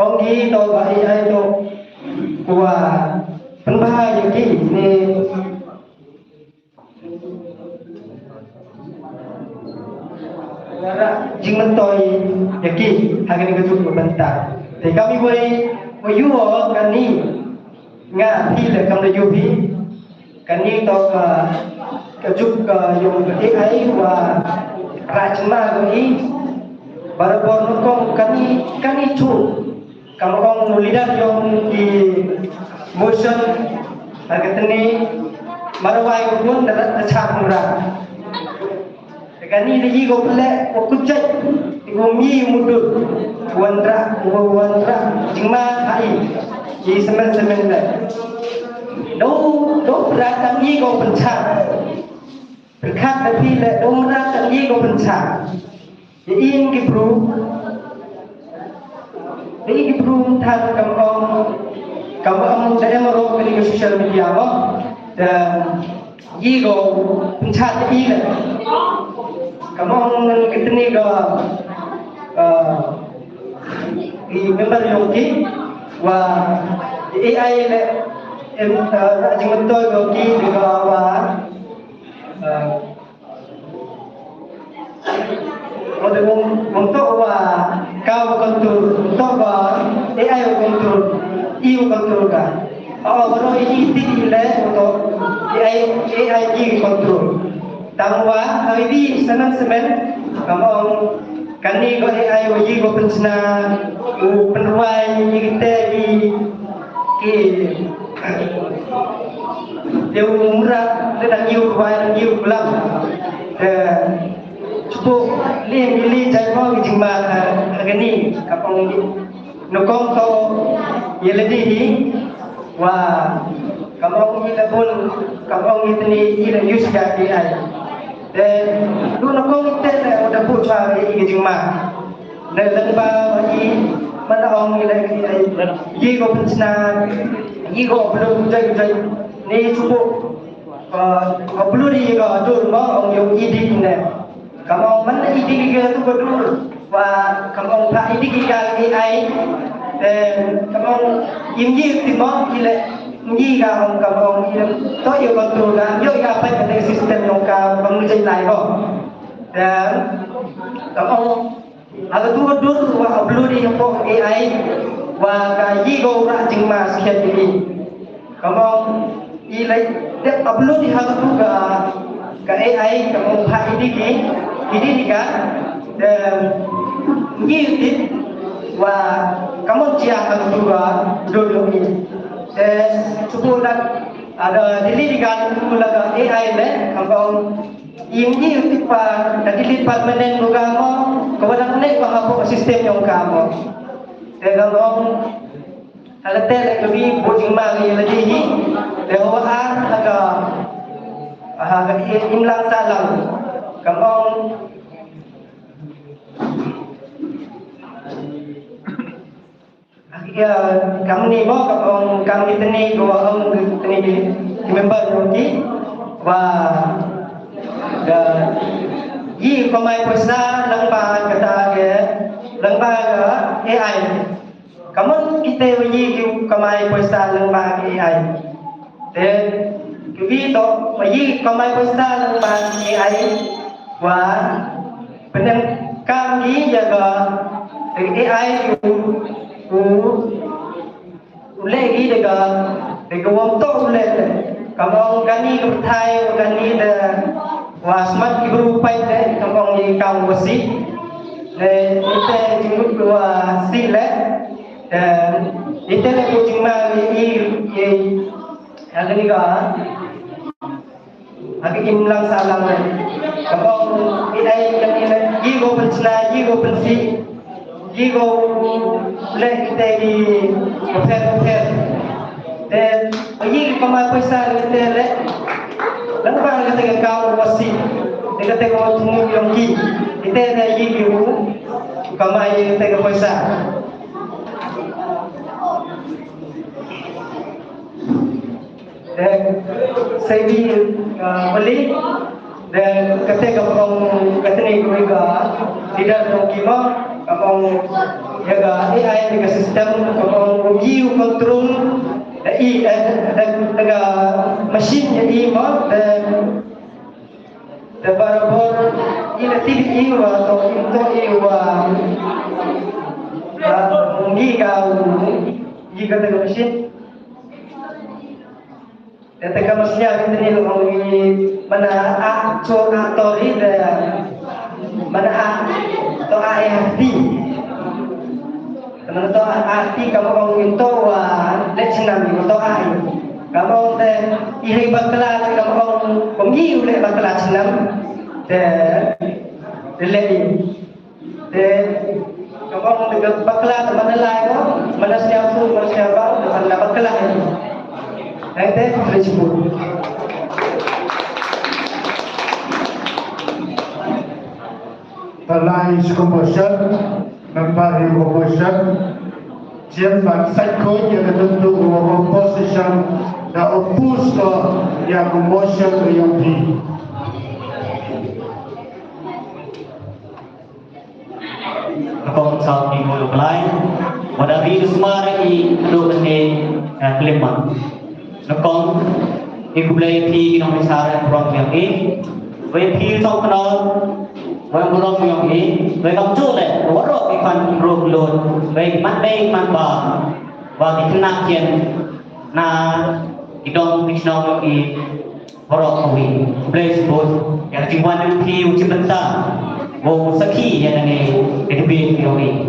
ongi atau bahaya itu kuah penbahaya ki ini jingmentoi yaki hagani kejut bentar jadi kami boleh yuo kan ni nga thi le kam le yubi kan ni to ka juk ka yung AI wa rajma ko i barabor no kong kan ni tu kam ong leader yung di motion agatni marawai ko pun darat chak mura kan ni lagi ko pele ko kujat ko mi mudut wandra jingma ai Jadi semen-semen dah. Đâu ra tăng gì có phần trả. Berkat tapi le đâu ra tăng gì có phần trả. Jadi in cái bro than kamu dalam orang media sosial media dan Yi go penchat yi le. Kamu kita ni go di member yogi wa AI le rajin betul yogi juga wa untuk wa kau kontrol untuk wa AI kontrol iu kontrol ka baru ini le untuk AI kontrol tangwa hari senang semen kamu kani go AI uji go pensna penruai kita di dia murah dan iu ruai iu belam cukup li jai mau jingma agani kapong nukong to yeledi wa kapong kita pun kapong itni ila use ya AI dan lu nukong kita udah putra ini jingma dan lembah lagi mana orang ila yi go pensna yi go belum jai ni cukup belum di go dur mau orang yang idi ni kamu mana idi kita tu betul wah kamu tak idi kita AI dan kamu ini timah ile ini kamu ile tu yang betul kan yo yang apa yang sistem yang kamu menjadi lain dan kamu ada tu betul wah belum di yang AI wah kaji kau nak jengmas sekian ini kamu ile dia belum di hal tu ke AI kamu pak ini kan ngintip wah kamu siapa juga dulu ini cukup ada dilihat mulaga AI le kamu ini tipa dari departemen juga kamu kemudian naik apa sistem yang kamu kamu ada tele lebih bujing mari lagi lewat agak imlang salam kamu ya kamu ni mau kamu ini dua orang ini di member nanti wah dan yi komai puasa lembah kata ke lembah AI kamu kita yi komai puasa lembah AI dan kita yi komai puasa lembah AI wah penang kami jaga AI lagi dengan waktu lagi kalau kami berthai kami wasmat berupai kamu ni kamu bersih dan kita jemput dua sila dan kita lagi cuma ini ada ni agak imlang salam kamu ini kami go bersih go bersih Jika boleh kita di hotel dan bagi pemain besar kita le, lengkap kita kau wasi, kita tengok semua yang kita ada jiu pemain kita besar. Dan saya beli dan ketika orang kata ni juga tidak mungkin kamu jaga AI dengan sistem kamu view control dengan mesin jadi dan baru ini TV atau untuk jika dengan mesin dan tekan mesinnya ini mana aktor ini mana atau AFT atau arti kamu ngomongin toa leksenam atau ai kamu teh iri bakla kamu pengi oleh bakla senam teh lagi teh kamu dengan bakla mana lain mana siapa mana bakla ini teh disebut Alliance Composition, Membari Composition, Jim Van Psycho, yang tentu composition na oppose ko yang motion ko yung P. Kong sau di mulu pelai, pada hari semara i dua bende kelima. Kong ibu belai pi kita misalnya kurang yang ini, boleh pi sau kenal, boleh kurang yang ini, boleh kamu cuci, warok ikan ruk lun, boleh man bah, boleh kena kian, na kita yang ini warok kawi, boleh sebut yang ciuman pi uji bentar. Wo sakhi yang ni edibin kiri.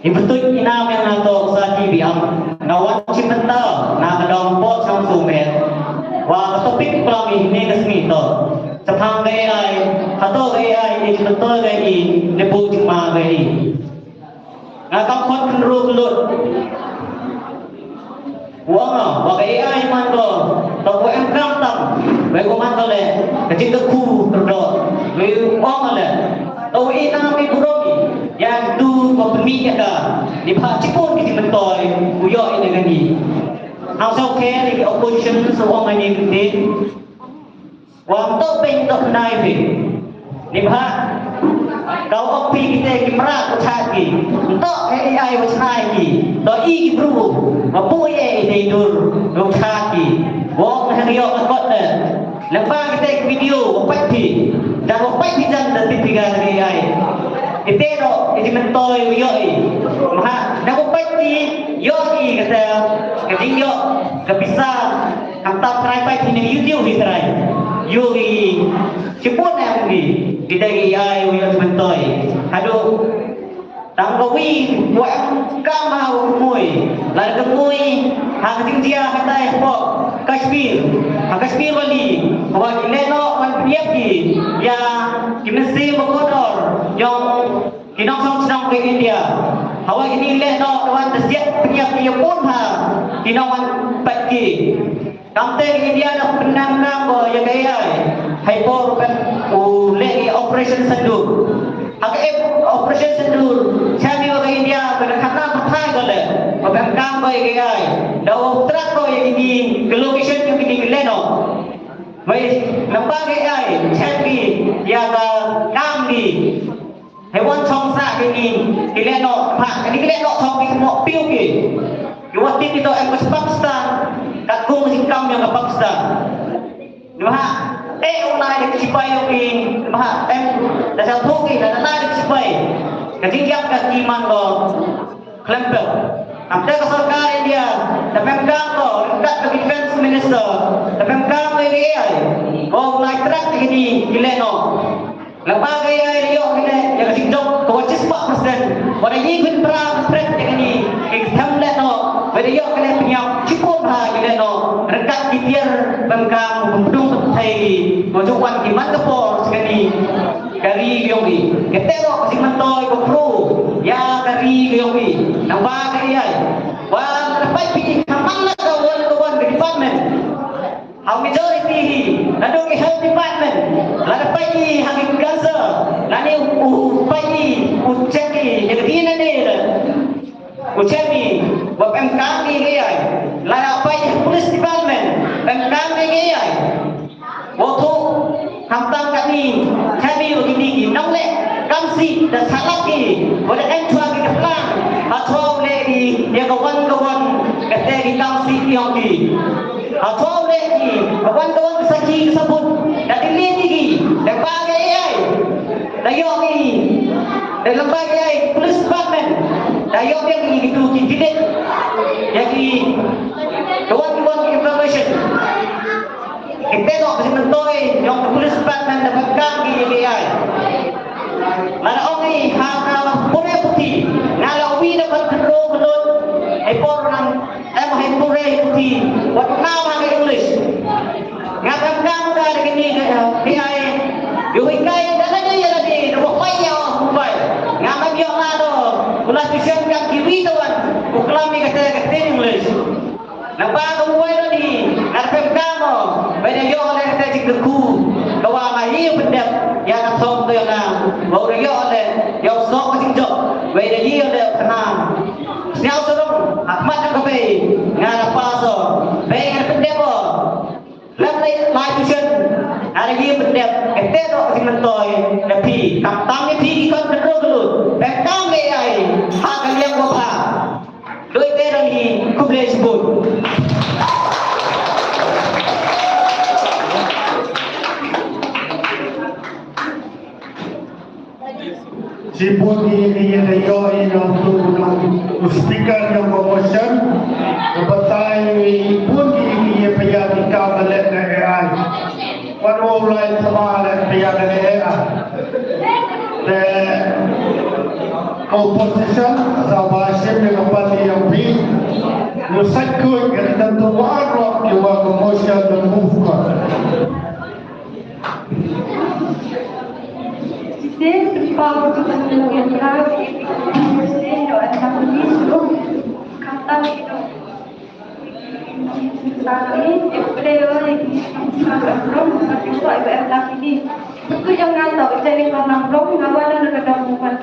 Ibetul ina yang nato sakhi biam nawan cipta na kadang pot sang sumet. Wa topik pelami ni kesmi to. Sepang AI, hato AI ni betul AI lebu cuma AI. Ngakam kon kenru kelut. Wah, wa AI man to. Tahu engkang tam. Baik man to le. Kecil keku terdo. Baik orang le. Tahu ina mi buromi. Yang tu ko pemi ada. Di pak cipun ki mentoy. Uyo ini gani. Hang sau ke ni opposition tu semua ni ni. Wang to peng to nai pi. Ni pak kau opi kita kimra ko chaki. Untuk AI ko chaki. To i ki bru. Mapu ye ini dur. Ko chaki. Wong hang yo kot le. Lepas kita video opati. Dan opati jan dan tiga AI. Itero ini mentoy yoi. Mah dan opati yoi kata. Kadang yo kebisa kata try ini YouTube try. Yoi. Cepun yang ni. Kita AI yang mentoy. Aduh. Tanggawi buat kamau mui, lalu mui hang tinggia kata apa Kashmir wali, awak leno wan piaki ya kimesi berkodor yang kinong sang ke India, awak ini leno wan tersiap piaki pun ha kinong wan pagi, kamte India dah penang ko yang gaya, hai por kan lagi operation senduk. Agak operation sendur, kami orang India berkata bertai gole, berkam baik gay, dah truk ko yang ini ke location yang ini leno, baik nampak gay, kami yang kami hewan congsa ini leno, pak ini leno cong ini mau piu ke, waktu itu empas Pakistan, kagung singkam yang ke Pakistan, nampak. Ulai di Cipai ini, mah dasar tuki dan naik di Cipai. Ketinggian kaki mango, klempel. Ambil ke sarkar India, tapi mengkang ko, dekat ke defense minister, tapi mengkang ko ini, oh ulai terak ini gileno. Lepas gaya dia ini, yang kesinjok kewajib presiden. Pada ini berapa presiden ini, template no, pada dia kena punya cukup ha gileno. Rekat kitir bengkang pembedung Thai gojuan di Mangapore sekali kari yogi ketero si mentoy ko pro ya kari yogi namba kari ai wa rapai pi kamal ka wan di department how majority nado ki health department la rapai hang cancer lani upai ucheni negina ne ucheni wa pemkang ni ai la rapai police department pemkang ni ai waktu hantam kami begini nong le kamsi dan salaki boleh entwa ke pelang atau le di ya kawan kata di kamsi yang di atau le di kawan saki sebut dan di lagi lembaga AI dayo ni dan lembaga AI police department dayo yang itu dididik yang di kawan information. Kita nak bersih mentoy yang polis department dapat kaki AI. Mana orang ni hang pure putih, ngalau wi dapat kedua belut, ekor orang pure putih, wat nama hang English. Ngapam kamu dah begini AI, yuikai dah lagi, dah payah mobile. Ngapam yang lado, ulas tujuan kaki wi tuan, uklami kata English. Nampak mobile ni, ngapam kamu. Bây giờ do lên cái dịch khu, các bạn mà yêu bên đẹp, ya làm xong rồi là, bảo là do lên, do số cái sinh dục, bây giờ yêu đẹp thế nào, nhau số đông, hạt mắt nó có về, ngài là pa rồi, bây ayi berdep ete dok si mentoy napi tam ni pi ikon kedro gelut bekam le ai hak kalian bapa doi te rangi kuble sebut Sibuk ini ada yo yang tu speaker yang promotion, kebetulan pun ini pihak kita balik ke AI. Walau lain sama lain pihak dari AI. Dan composition sama asyik dengan parti yang bi, nusak kuat yang tentu warok juga promotion dan move kan. Sempre falo que você não ia entrar e você não é tão lindo, cantar itu. Tapi beliau ini sangat rom, tapi saya berdak ini. Itu yang ngantar jadi orang rom ngawalan kedamuan.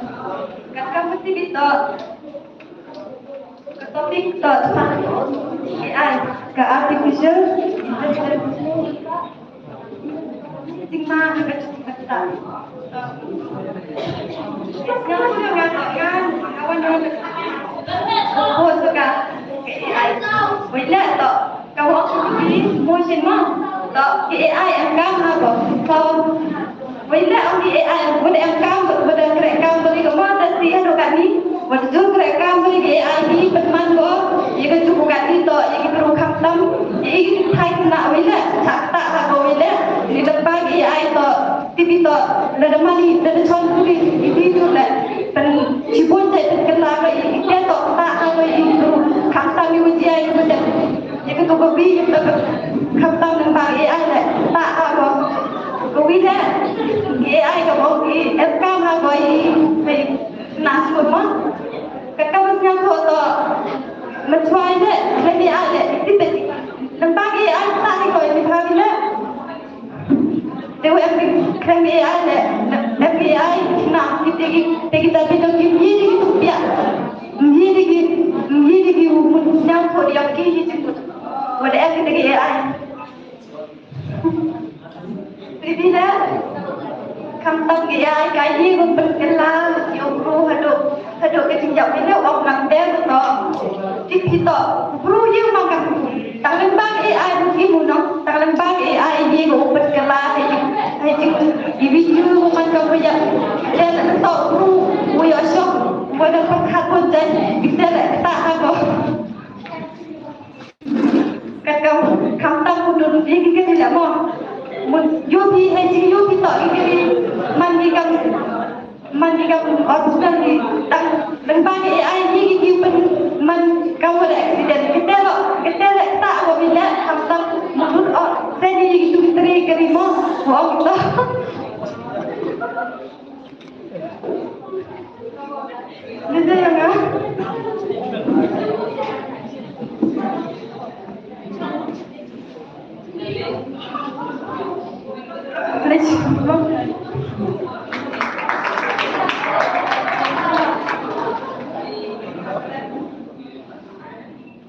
Kakak mesti kita ke topik kita AI ke artificial intelligence. Stigma kecil-kecilan. Sekarang sudah mengatakan kawan-kawan oh suka AI. Bila tak kau ini motion mah tak AI yang kamu apa? Kau bila orang AI buat yang kamu buat kerekam beri kamu ada sih ada kat ni buat jujur kerekam beri AI ni berteman kau ia cukup kat ni tak ia perlu kamtam ia thay nak bila tak kau bila di depan AI tak TV tak ada mani ada contoh di tu lah dan cipun saya terkenal lagi dia tak lagi itu kamtam ni ujian itu dah ia tu babi kamtam dengan AI lah tak apa kau bila AI kau FK lah kau nak semua kakak macam tu mencuai deh lebih ada itu nampak AI tak ni kau ini kau bila dewa keren AI deh FBI nak kita bilang ini itu biar ini umumnya kau dia kiri itu wadah kita AI bila kamtam AI kaya pun berkelan yang bro haduk kecinjau bila orang ngambil tu kita bro yang makan tak lembang AI begini no tak lembang AI dia pun berkelan di video macam punya dan tak bro punya shock wadah pakai pun jadi kita tak apa kata kamtam pun dulu dia kita tidak mau Yopi haji yopi tak ini mandikan hospital ni dan lembang AI ni kita man kau ada accident kita tak apabila hamtam mulut saya ni itu teri kerimo wow tak ni yang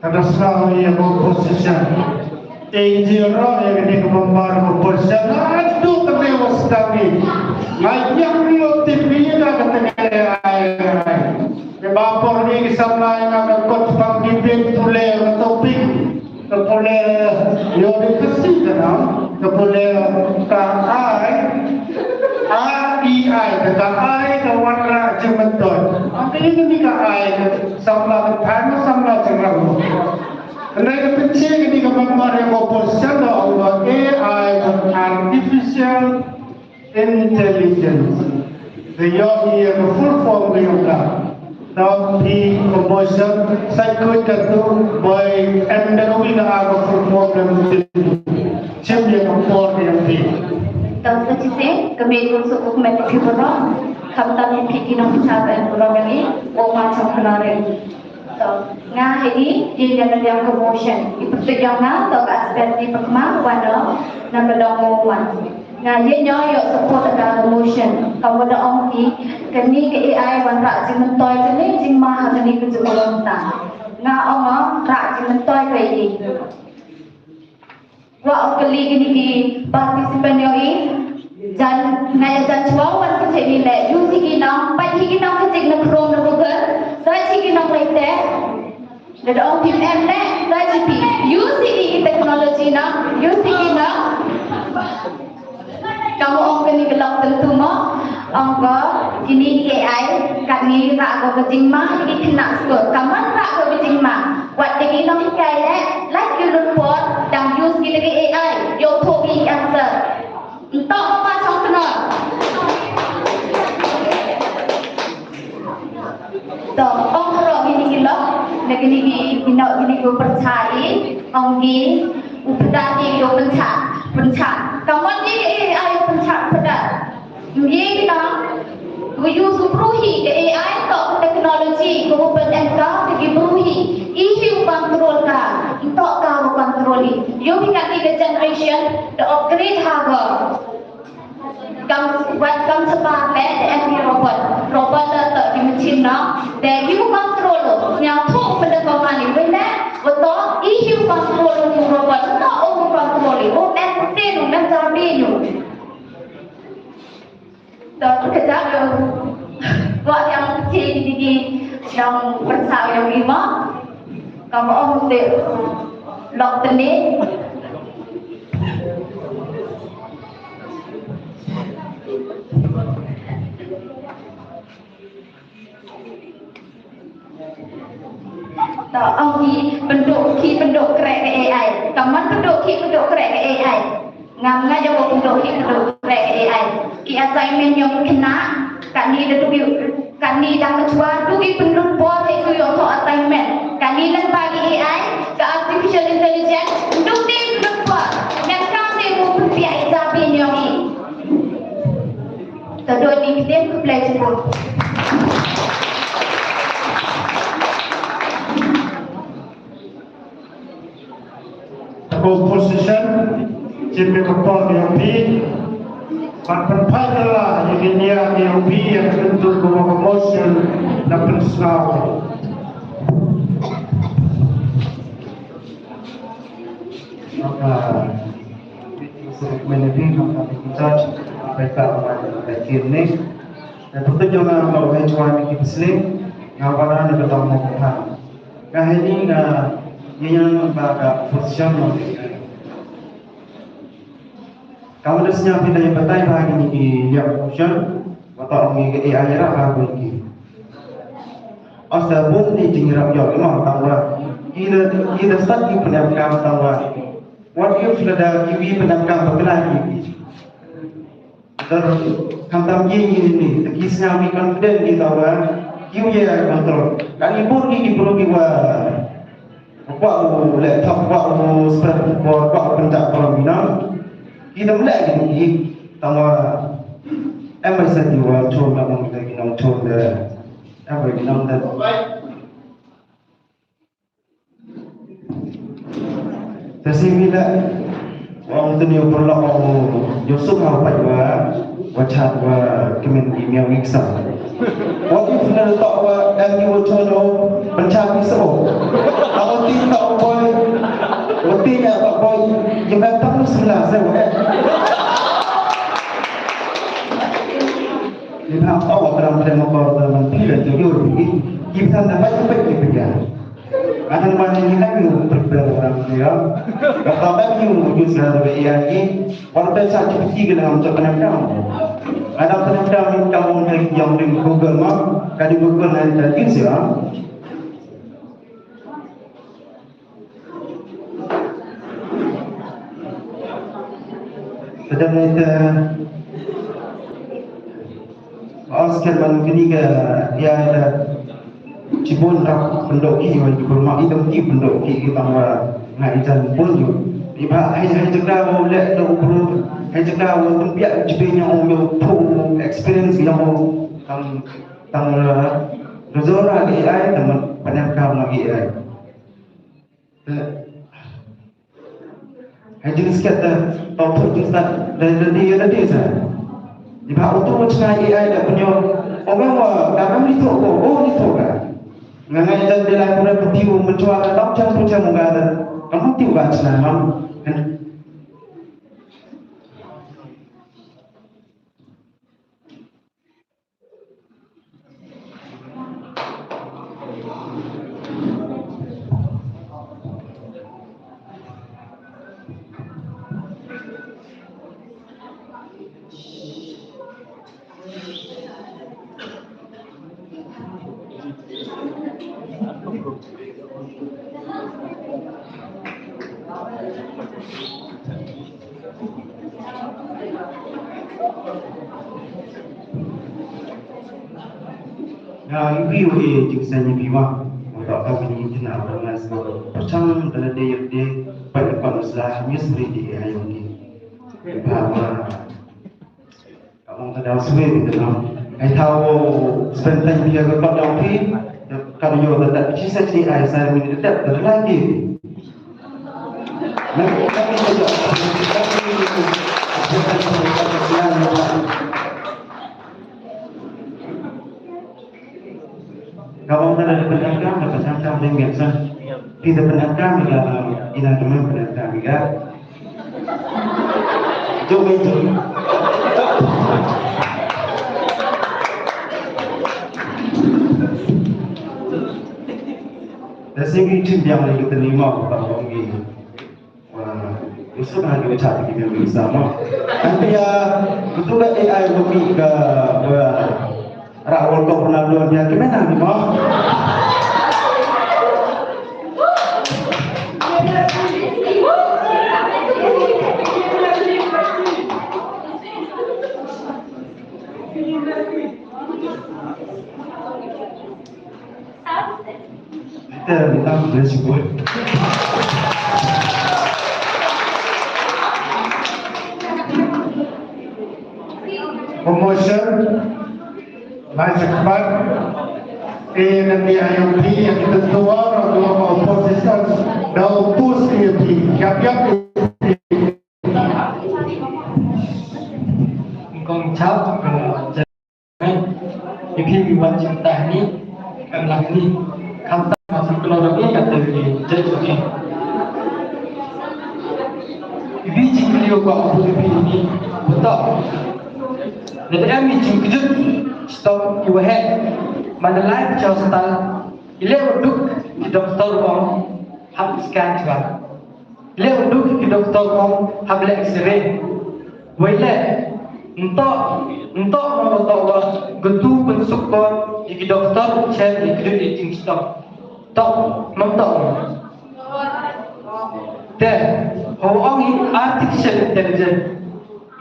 Ada selama yang oposisi, Ejiro yang di kemampuan oposisi, aduh terlewat sekali. Banyak rio TV dah kata AI. Bapor ni kisah yang ada coach panggilan tulen topik, tulen yo dikasih kan, tulen AI. AI dekat AI ke warna jemeton. Apa ini ni ke AI samla bertanya samla cengaru. Mereka kecil ini kemampuan yang oposisi Allah AI artificial intelligence. Dia yang full form dia. Tapi promotion saya kata by ending aku full form dan cip yang kompor yang di. Dan sejauh kami untuk dokumen figuran, kami tadi fikir nak bicara dengan ini, macam kemarin. So, ngah ini dia yang promotion. Ibu yang ngah atau aspek di pertama warna dan berdoa Ngah dia nyoy support dengan promotion. Kalau ada orang ni, kini ke AI warna jiman toy kini jimah kini kejualan tak. Ngah orang rak jiman toy ke ini. Wa kali ini partisipan yoi dan ngaya dan cuawan ke sini le you sigi nang pai sigi nang ke sini krom na bukan saya sigi nang lete dan orang tim M le saya sigi you sigi teknologi nang you sigi nang kamu orang kini gelap tentu mo angka ini AI kami rak ko kecing mah ini kena skor kaman rak ko kecing mah buat degi nang kai le like you report dan use lagi AI yo topi answer untuk apa trong kenal to ong ro ini gila negeri ini go percaya ong gi updati yo pencak kaman ini AI pencak pedat ini kita use beruhi AI untuk teknologi kemudian engkau pergi beruhi isu kontrol ka untuk kau kontroli you ingat tiga generation the upgrade harga kamu buat kamu sebar le the robot tak di mesin nak dan you kontrol yang tu pendekangan ini benar betul isu kontrol ni robot tak orang kontroli nanti menjadi you dan kejap buat yang kecil di yang bersama yang lima kamu orang mesti lock tenis tak orang penduk kerek ke AI kamu penduk kerek ke AI ngam ngajar penduk kerek ke AI ki assignment yang kena kami dah tu kami dah ketua tu penduk buat itu yang untuk assignment kami nak bagi AI ke artificial intelligence untuk dia penduk buat yang kami mau berpihak tapi yang ini kedua ni kita belajar Composition jika kapal yang bi berpai adalah yang dia yang bi yang bentuk promotion dan personal. Maka managing kita mereka berkait ni dan tentu juga kalau hewan kita Muslim ngawaran kita tahu kita kahini yang pada posisi kamu dah senyap kita yang betai bahagi ni di yang option atau ni AI era baru ni. Asal pun ni jengrap yang memang tahu lah. Ida start di penampilan tahu lah. What if ada kiwi penampilan berkelan kiwi. Terus kantam kiwi ni, kisah kami confident di tahu lah. Kiwi yang kontrol. Kali pun ni perlu kiwa. Buat laptop, buat spread, buat pencak kolam minang. Kita melihat ini, tahu MSN juga coba kita kita coba apa kita dan tersebut orang tu ni perlu orang Yusuf apa juga wajah juga kementerian yang iksa. Waktu itu nak tahu yang you coba pencari sebab kalau tidak boleh Waktunya tak boleh jangan tahu sebelah saya. Kita tahu dalam demokrasi dalam pilihan jujur ini kita dapat seperti berbeda. Karena mana ini lagi berbeda dalam dia. Kalau bagi wujud dari AI orang saja pergi dalam cakapan kamu. Ada penampilan kamu yang di Google mah, kali Google nanti jadi siapa? Sedang itu Oscar baru ketiga dia ada cibun rak pendoki yang di rumah itu mesti pendoki kita ngai jalan pun juga. Iba hai jaga mau lihat tu perlu hai jaga untuk biar cibenya mau pro experience yang mau tang rezora AI teman banyak kamu AI. Hai jenis kata topik jenis dari dia sah. Di bawah tu macam AI dah punya orang kami itu itu kan. Ngangai dan dia lain pun bertiu mencuat tak macam mungkin kamu tiu kan senang. Nah, ibu jingsanya bima untuk kami ini tidak pernah percaya dalam dia pada panulah misri di ayam ini. Bahawa kamu tidak sulit itu nam. Tahu sebentar dia berpada ini kalau you tetap bisa di ayam saya ini tetap terlagi. Nanti kami saja kalau kita ada pendagang, dapat sampai yang biasa. Tidak pendagang dalam ilah teman pendagang ya. Jom itu. Dan sehingga itu yang lagi terima Bapak Bongi. Itu kan kita cari kita bersama. Nanti ya itu kan AI Bongi ke Raul kau pernah luar dia gimana nih mau? Kita minta bersebut. Promotion Masa cepat nanti IUP yang ketua atau oposisi dan opus IUP siap-siap con cháu thì khi bị quan trọng tài ní cần làm đi khám tâm và sự lo lắng cả từ chơi chủ nghĩa vì chỉ điều của ông thì ini betul dan kami jujur stop your head mana life jauh style ile uduk di doktor om habiskan juga ile uduk di doktor om habis X-ray wile untuk memotong getu pensukon di doktor cek di kedua stop tok mentong dan orang artificial intelligence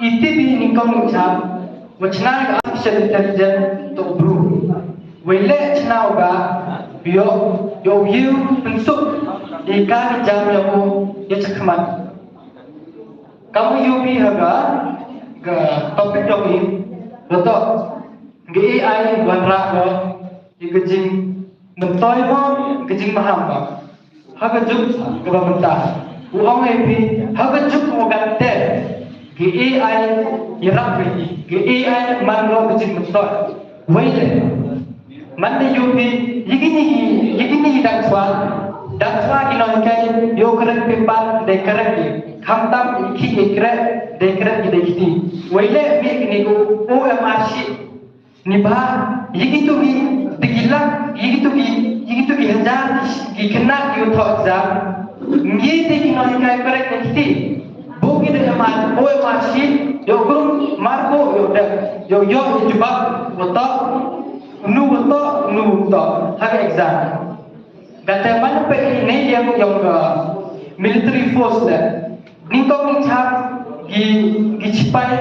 itu ni kau macam macam artificial intelligence tu bro, wile cina oga yo pensuk di kami jam yang ya cekman. Kamu yubi haga ke topik ini, betul? Ge AI wanra lo, gejing mentoi mo, gejing maham mo. Haga juk kebamentah, uang epi haga juk mo gante. AI irap lagi, AI manlo kecil betul, wajib. Mana yubi, begini dakswa kinonkai, yo kerek pempat, dekerek, kamtam dekerek gini. Wajib begini ko, OMRC, nibah, begitu digilak, begitu henjar, dikenak diutak exam, ni kinonkai kerek gini. Bukan dia mat, masih, yo guru marco yo jebak betul, betul, hak exam. Kata mana pe ini yang military force dah, ni kau ni cak cipai,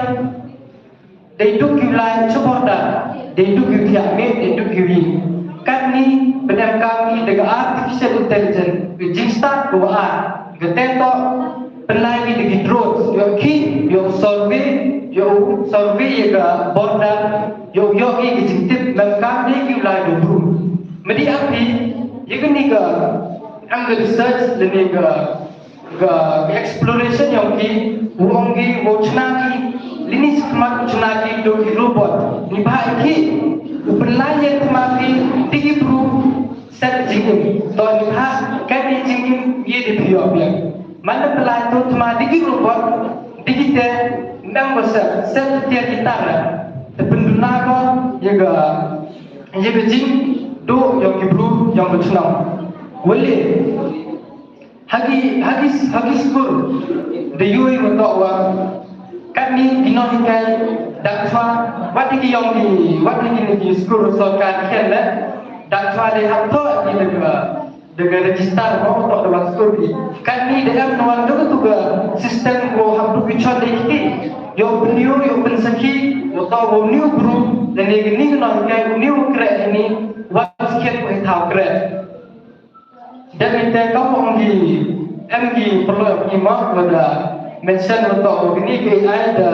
they do kilai supporter, they do kiamit, they do kiwi. Kan ni benar kami dengan artificial intelligence, jinstat doa, getento. Pelagi di drones, yo survey ya border, yo jintip mengkam ni kilai dulu. Medi api, ni angga research dan exploration yang uang wocnaki, lini sekemat wocnaki do robot. Ni bahaki, pelagi kemaki tinggi bro set jingim. Toh ni bah kan jingim ye di biar. Mana pelai tu cuma digi robot, digi te, ndang besar, setiap gitar, terpenduna ko, jaga jing, do yang kibru yang bercenang, boleh, hagi skor, deyui untuk kami dinamikai dakswa, wat digi ni skor sokan kena, dakswa le hafto ni dengan register mau untuk dalam skor ni. Kami dengan nuan juga sistem ko hamdu bicara lagi. Yo beliau yo pensaki atau new group dan ini kan kayak new grade ini once kit tahu grade dan kita kamu MG perlu imak pada mention untuk ini kayak ada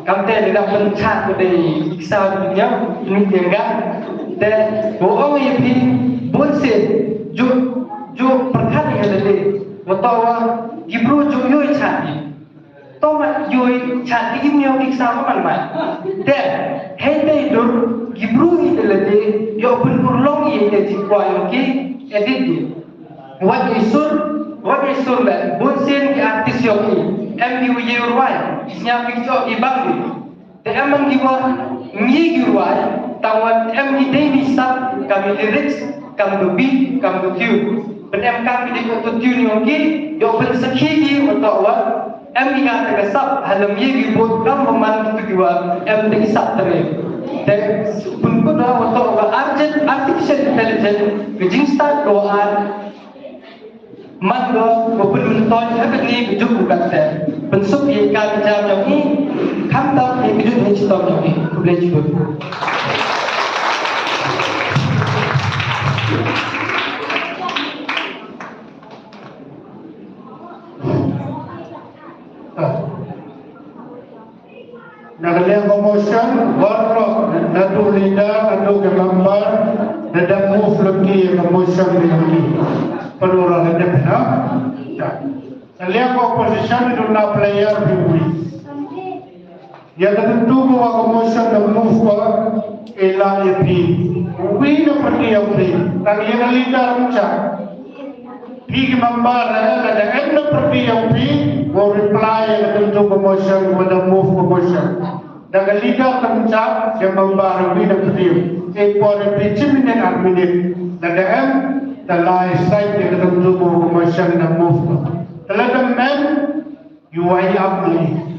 kamte tidak pencet dari kisah dunia ini enggak dan bohong ini bullshit jo perkara yang ada atau gibru jo yoi cari tomat yoi cari ini yang kisah mana dan hente itu gibru itu lagi yo berulong ini jadi kuayong ki edit what isur lah bullshit di artis yogi MU Yeruai isnya picture ibang te amang giwa mi giwai tawan MU daily sub kami lyrics kami do beat kami do tune pen kami di auto tune yogi yo pen sakhi atau wa MU ga ta sub halam ye bot kam man tu giwa MU sub tare te pun ko da atau wa artificial intelligence gijing start doan mangga belum tahu apa ni hidup bukan saya bentuk yang kami jawab ini kantor yang hidup yang kita ini boleh juga Nagaliang promotion, warok, nadu leader, nadu member, nada move lagi promotion lagi. Penurang ada benar. Nagaliang opposition itu na player biwi. Yang tentu bahwa promotion dan move wa elah epi. Wi na pergi yang ni. Nagaliang leader macam. Pigi member ada end pergi yang ni. Will reply tentu promotion pada move promotion. Daga leader tempat yang membaru ini berdiri. Ekor picim ini admin. Daga M dalai site yang tentu promotion dan move. Daga men UI up ni.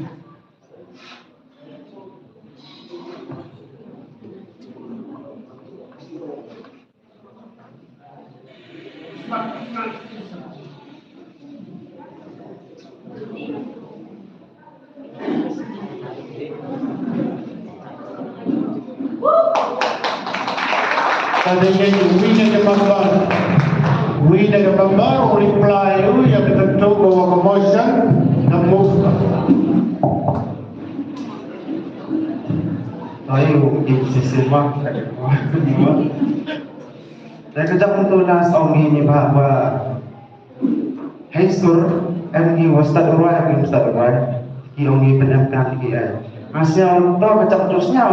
Tadinya we nak gambar reply you yang tentu bahwa promotion dan move. Ayo sisi mak. Saya kejap untuk nas ini bahwa Hesur MG Ustaz Urwah bin Ustaz Urwah Ongi penamkan dia. Masih untuk kejap terusnya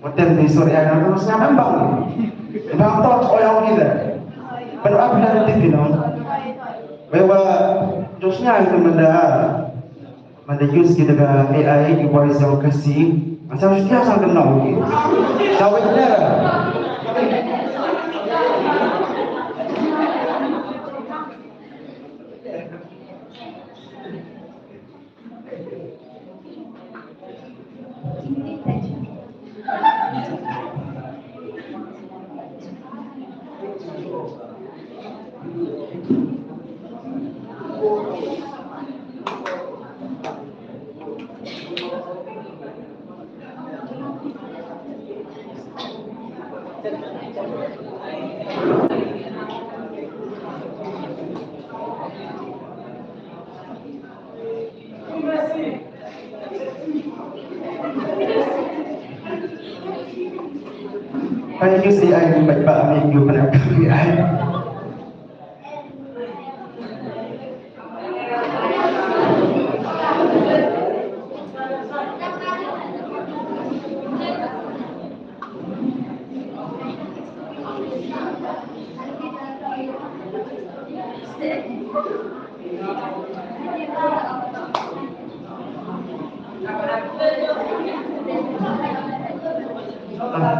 hotel di Suria kan harusnya nambang. Bang tahu orang kita. Berapa nanti bilang bahwa terusnya itu menda use kita ke AI di voice yang kasih. Macam setiap sang kenal ni. Sawit dia. Saya use AI baik pak minggu penangkap AI.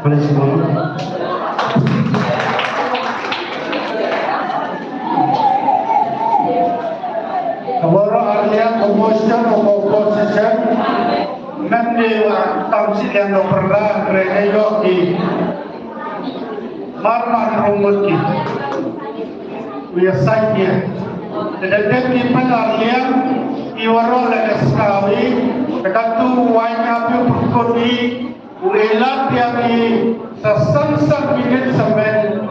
Boleh semua. Kalau ada promotion atau position, nanti tamsil yang pernah berada di marman rumut kita. Biasa dia. Sedangkan kita lihat iwaro lagi sekali, dekat tu wine api kodi uelat yang di sesansan minit sampai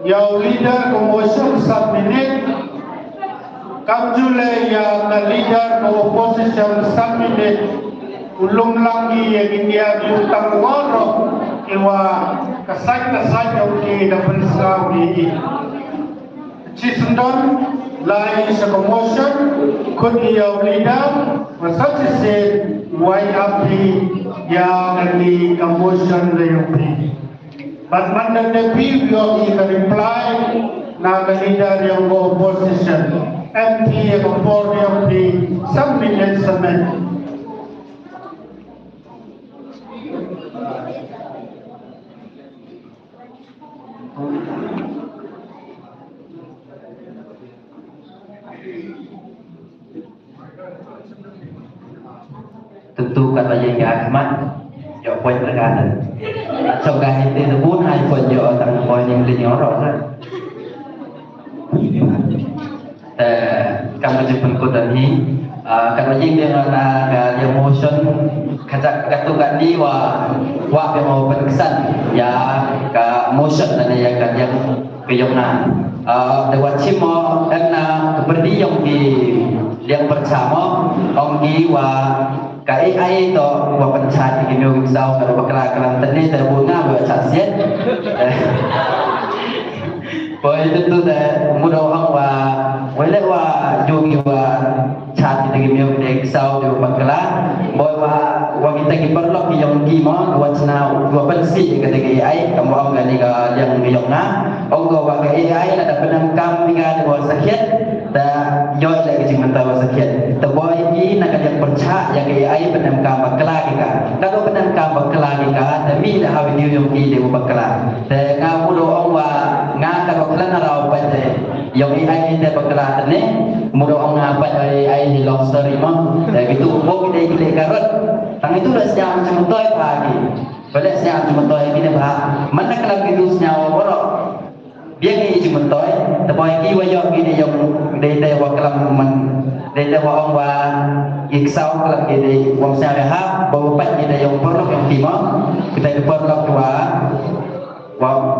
yang leader promotion 1 minit kamjule yang leader opposition 1 minit ulung lagi yang India diutang ngorok iwa kasai yang di double sawi Cisendon lain sekomotion kod yang leader masa cisen YAP yang di commotion yang di but mana depi yang di reply na leader yang opposition MT yang for yang di 1 minit semen tentu kata yang Ahmad yo poin perkataan trong cái itu pun hai poin yo tang poin yang di nyorok lah kamu jepun kota ni kalau yang dia emotion kata kan di wa mau berkesan ya ka motion ada yang keyongna lewat cimo dan seperti yang bersama onggi wa cái ai to wa pencari di minggu sau kalau bakal Kelantan ni terbunga buat saksian boleh tentu dah mudah orang boleh jungi cari di minggu sau di bakal boleh kita perlu yang gimana buat senau dua pensi kata AI kamu orang ni yang na orang AI ada penangkam tinggal di bawah sakit dah jauh lagi cuma tahu sakit terboy ini nak yang percaya yang AI penangkam bakal kita kalau penangkam bakal kita tapi dah hawi dia yang di bakal dan kamu doang kalau kalian arau pada yang AI ini bakal ni mudah orang apa AI ni long story mah dan itu mau kita karut tang itu dah siap macam toy pagi boleh siap macam toy ini bah mana kalau itu senyawa borok biar ni cuma toy tapi ini wajah ini yang dari wakalam dari orang iksau kalau ini wang saya dah bawa pat ini yang perlu yang timah kita perlu tua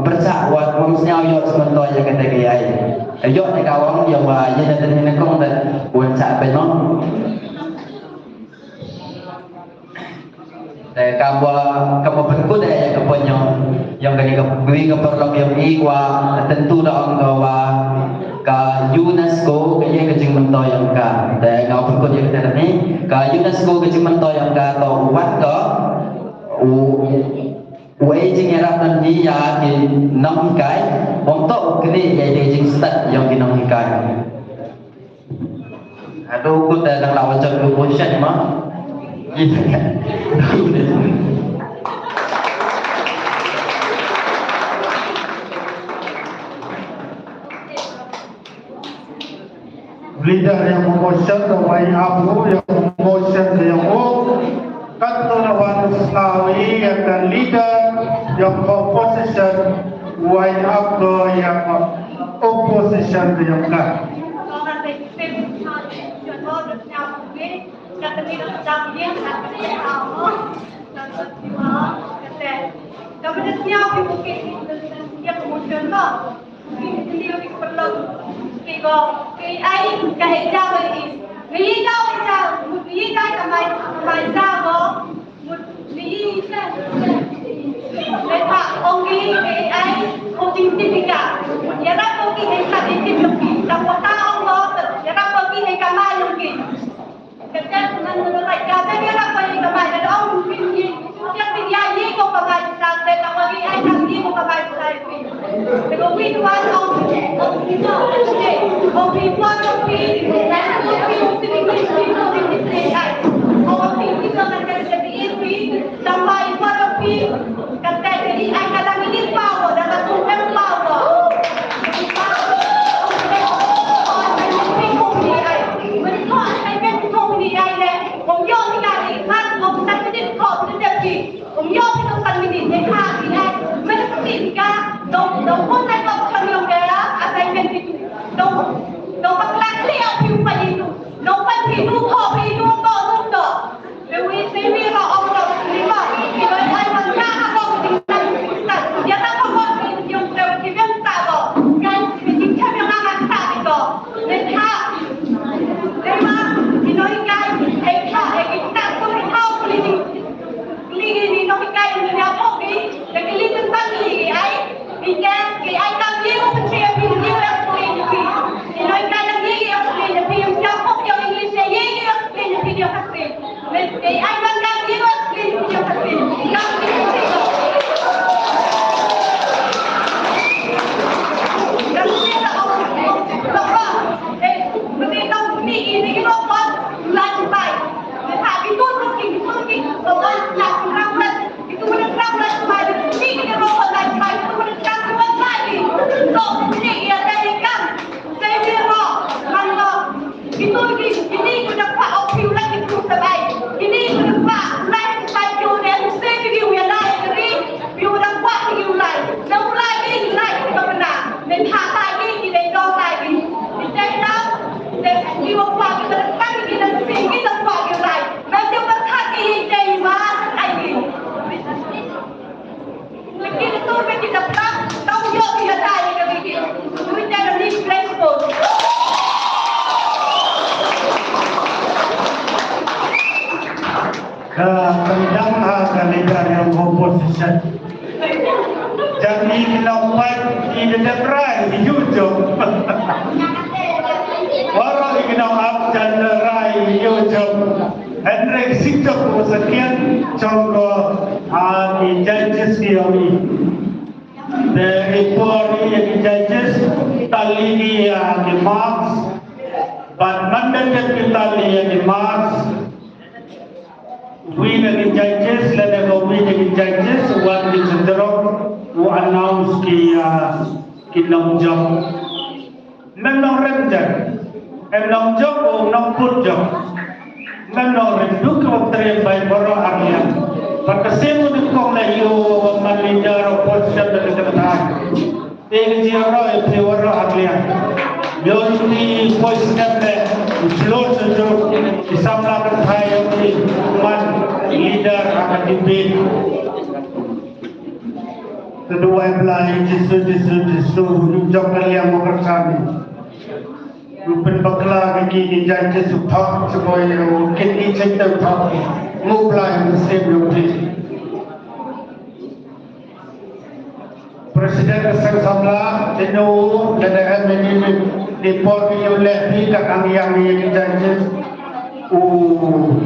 bercak wang senyawa yang cuma toy yang kata gaya ayok ni kawan yang yang dari ni kong dan bercak penon kamu berikut yang kepunya yang kini kebui keperluan yang iwa tentu dah orang ke UNESCO kaya kecing mentau yang ka dan kamu berikut yang kita ni ke UNESCO kecing mentau yang ka atau wat ke wajing era nanti ya di enam hikai untuk kini jadi jing start yang di enam hikai aduh kita dalam lawan jadul position mah gitu kan leader yang memotion terwai abu yang memotion yang Kantolawan Slawi yang leader yang opposition wai abu yang opposition yang kan kata dia sedang dia nak dia tahu kata dia siap mungkin dia kemudian lah dia perlu kita AI kahit lagi ni kamai jauh ni mereka ongi AI coding tinggal ya nak pergi ke statistik lebih tak tahu ya nak pergi ke kamai lebih kerja dengan menurut kata dia nak pergi ke mana ada orang mungkin yang dia ni kau pakai sampai tak pergi ai tak dia kau pakai sampai kalau we want on kita oh we want to be dan kita nak jadi ini sampai pada kata jadi ai kata ini power dan Tuhan powerผมยอมที่การอีกท่านผมตั้งใจจะขอบคุณเจ้าที่ผมยอมที่ต้องการมินิในข้าที่ได้ไม่ต้องติดการดงคนในตัวคนยองแกละอะไรเป็นที่ดงบางแรงเลี้ยวผิวไปดูดงเป็นผิวดูคอผิวดูต่อเดี๋ยววิเราเอาเรา tendang kandidat yang opposition. Jadi kenapa ini derai di YouTube? Orang kenapa derai di YouTube? Hendrik sikap sekian contoh di judges ini. The report yang judges tali ni di marks, but mandat kita ni di marks. We the judges, let them we the judges. One is who announce ki long job. Menong remjan, long job or long put job. Menong reduk waktu by boro area. Pagkasemo ni kong na iyo manager opposition na nagkatahan. Tingin siya ro e piwaro aglia. Yon ni voice kamera floor sa jo isamla kan tayo ni man leader akan debate. Kedua yang jisu jok kalian mau bersama. Rupen bakla kaki janji supak sebagai kini center top. Mulai musim ini. Presiden Samla Tino dan ini report oleh pihak yang janji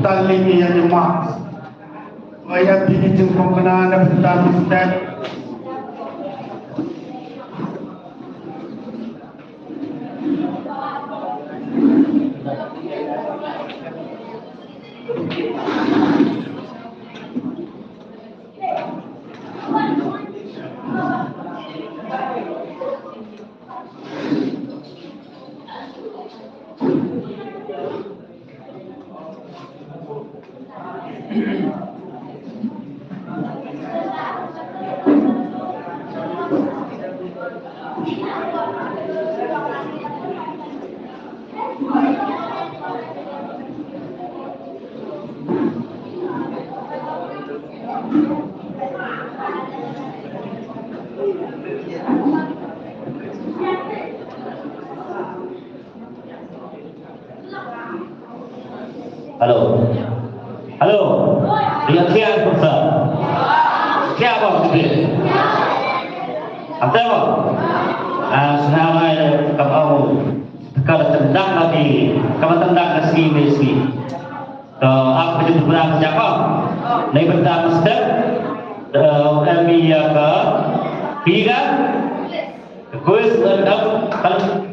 tali yang dimak. Ayat ini jumpa kenana tentang Ustaz. Halo. Halo. Dia siapa Ustaz? Siapa itu? Apa? Senamai kamu kalau tendang lagi, kamu tendang meski. Apa itu benar siapa? Naik benda Ustaz. Kami apa? Tiga. Kuis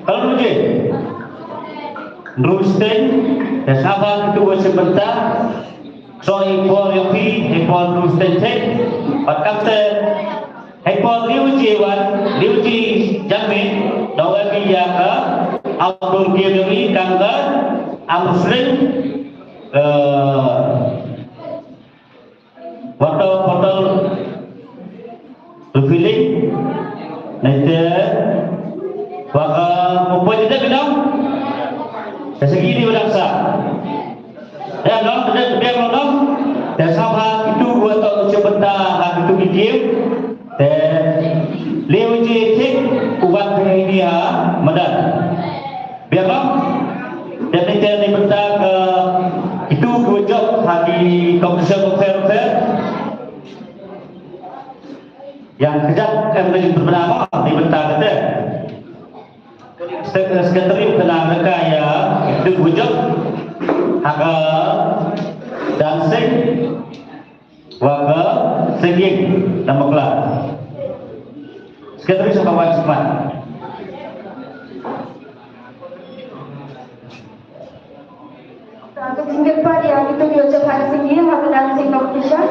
kalau lucu. Rusten, sahabat kedua sebentar. Soal impor yang impor Rusten cek. Kata impor liuji jamin. Dawai biaya ke outdoor game ini kangga Muslim botol refilling. Nanti baka mempunyai tidak bilang. Segini berasa. Ya, no, dia belum. Dan sama itu buat tahu sebentar hal itu bikin. Dan lewat cek ubat ini medan. Biarlah. Dan nanti bentar ke itu dua job hari komisi fair. Yang kejap menjadi bernama di bentar kata. Sekretari kena nekaya itu wujud harga dancing warga singing nama kelas sekretari sama wajibman Tinggal pada yang itu wujud harga singing harga dancing competition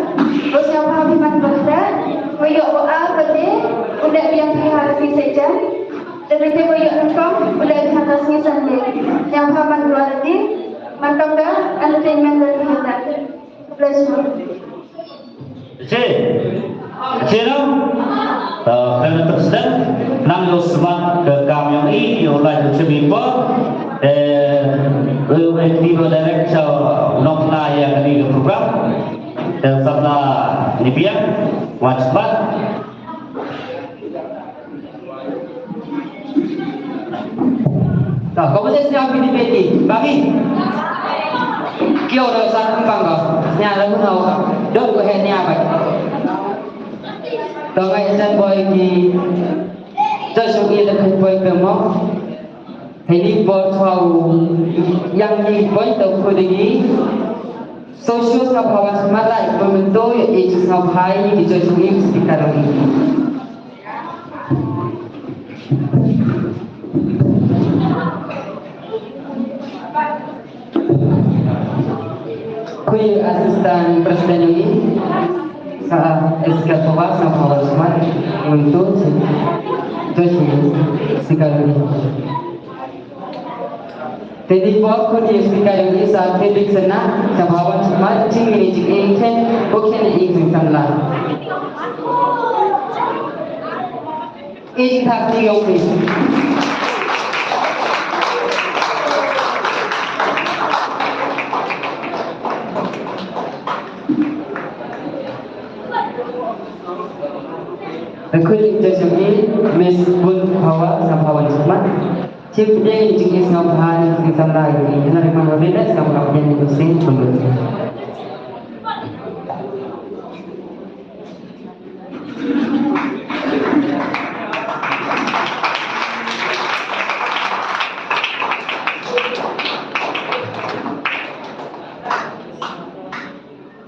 terus yang Habiman Bahra wujud doa pada udah yang harga sejan. Dan itu banyak nongkrong udah dihantarnya sendiri. Yang paman keluar di mantap dah entertainment dari kita. Plus. Cik, kerana tersedang nang semat ke kami ini oleh sebipa tiba director nokla yang di program dan sabla nibiak wajibat. Nah, kompetisi yang ini bagi kio dah sangat bangga. nhà là muốn hầu đốt của hệ nhà vậy đó ngay chân bơi thì cho số kia là không bơi từ móc thì đi bơi thầu yang đi bơi từ khu đi social sa bawat malay membentuk itu sampai di jauh sekitar ini kui asisten presiden ini sa eskat bawat sa bawat malay untuk jauh sekitar ini jadi buat kau dia sekarang ini saat hidup senang, sahabat semua cing ini cing ini kan, bukan ini singkatlah. Ini tak diomong. Aku jadi Miss Bun Hawa sahabat semua. Chief Day chính is ngọc hai thì tham lai thì nó mang vào đến đấy xong ngọc nhân được sinh không được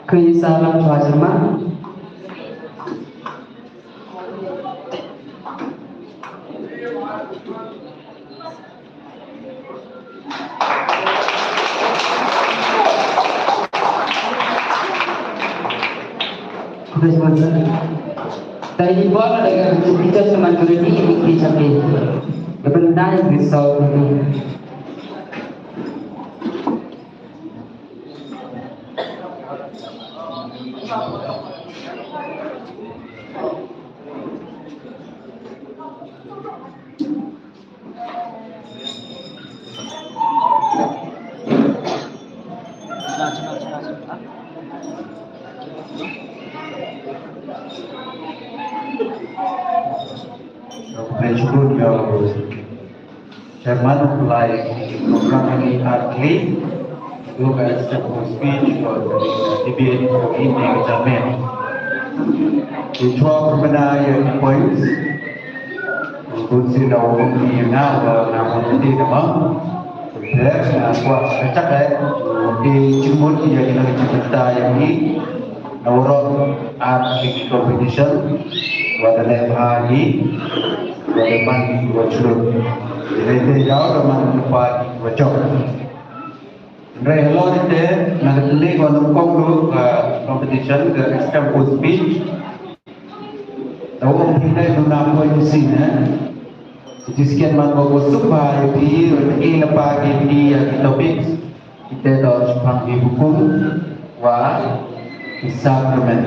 khi sa lam thoa chama dari di bawah ada kita cuma kerja ini sampai kebenaran risau ini Meskipun Chairman apply program ini artli juga step speech atau debate ini examen. Itu berbeda yang points. Kunci dalam ini namun nanti demam. Kemudian kuat cakap di jumut yang kita yang ini Naurot art competition wadalem hari wademan wajud jadi jauh teman lupa wajib Rehlo itu nanti kalau kau competition ke extreme speech tahu kita guna apa di sini jadi sekian mangkok supaya di ini pagi di topik kita harus panggil hukum wah Sacrament.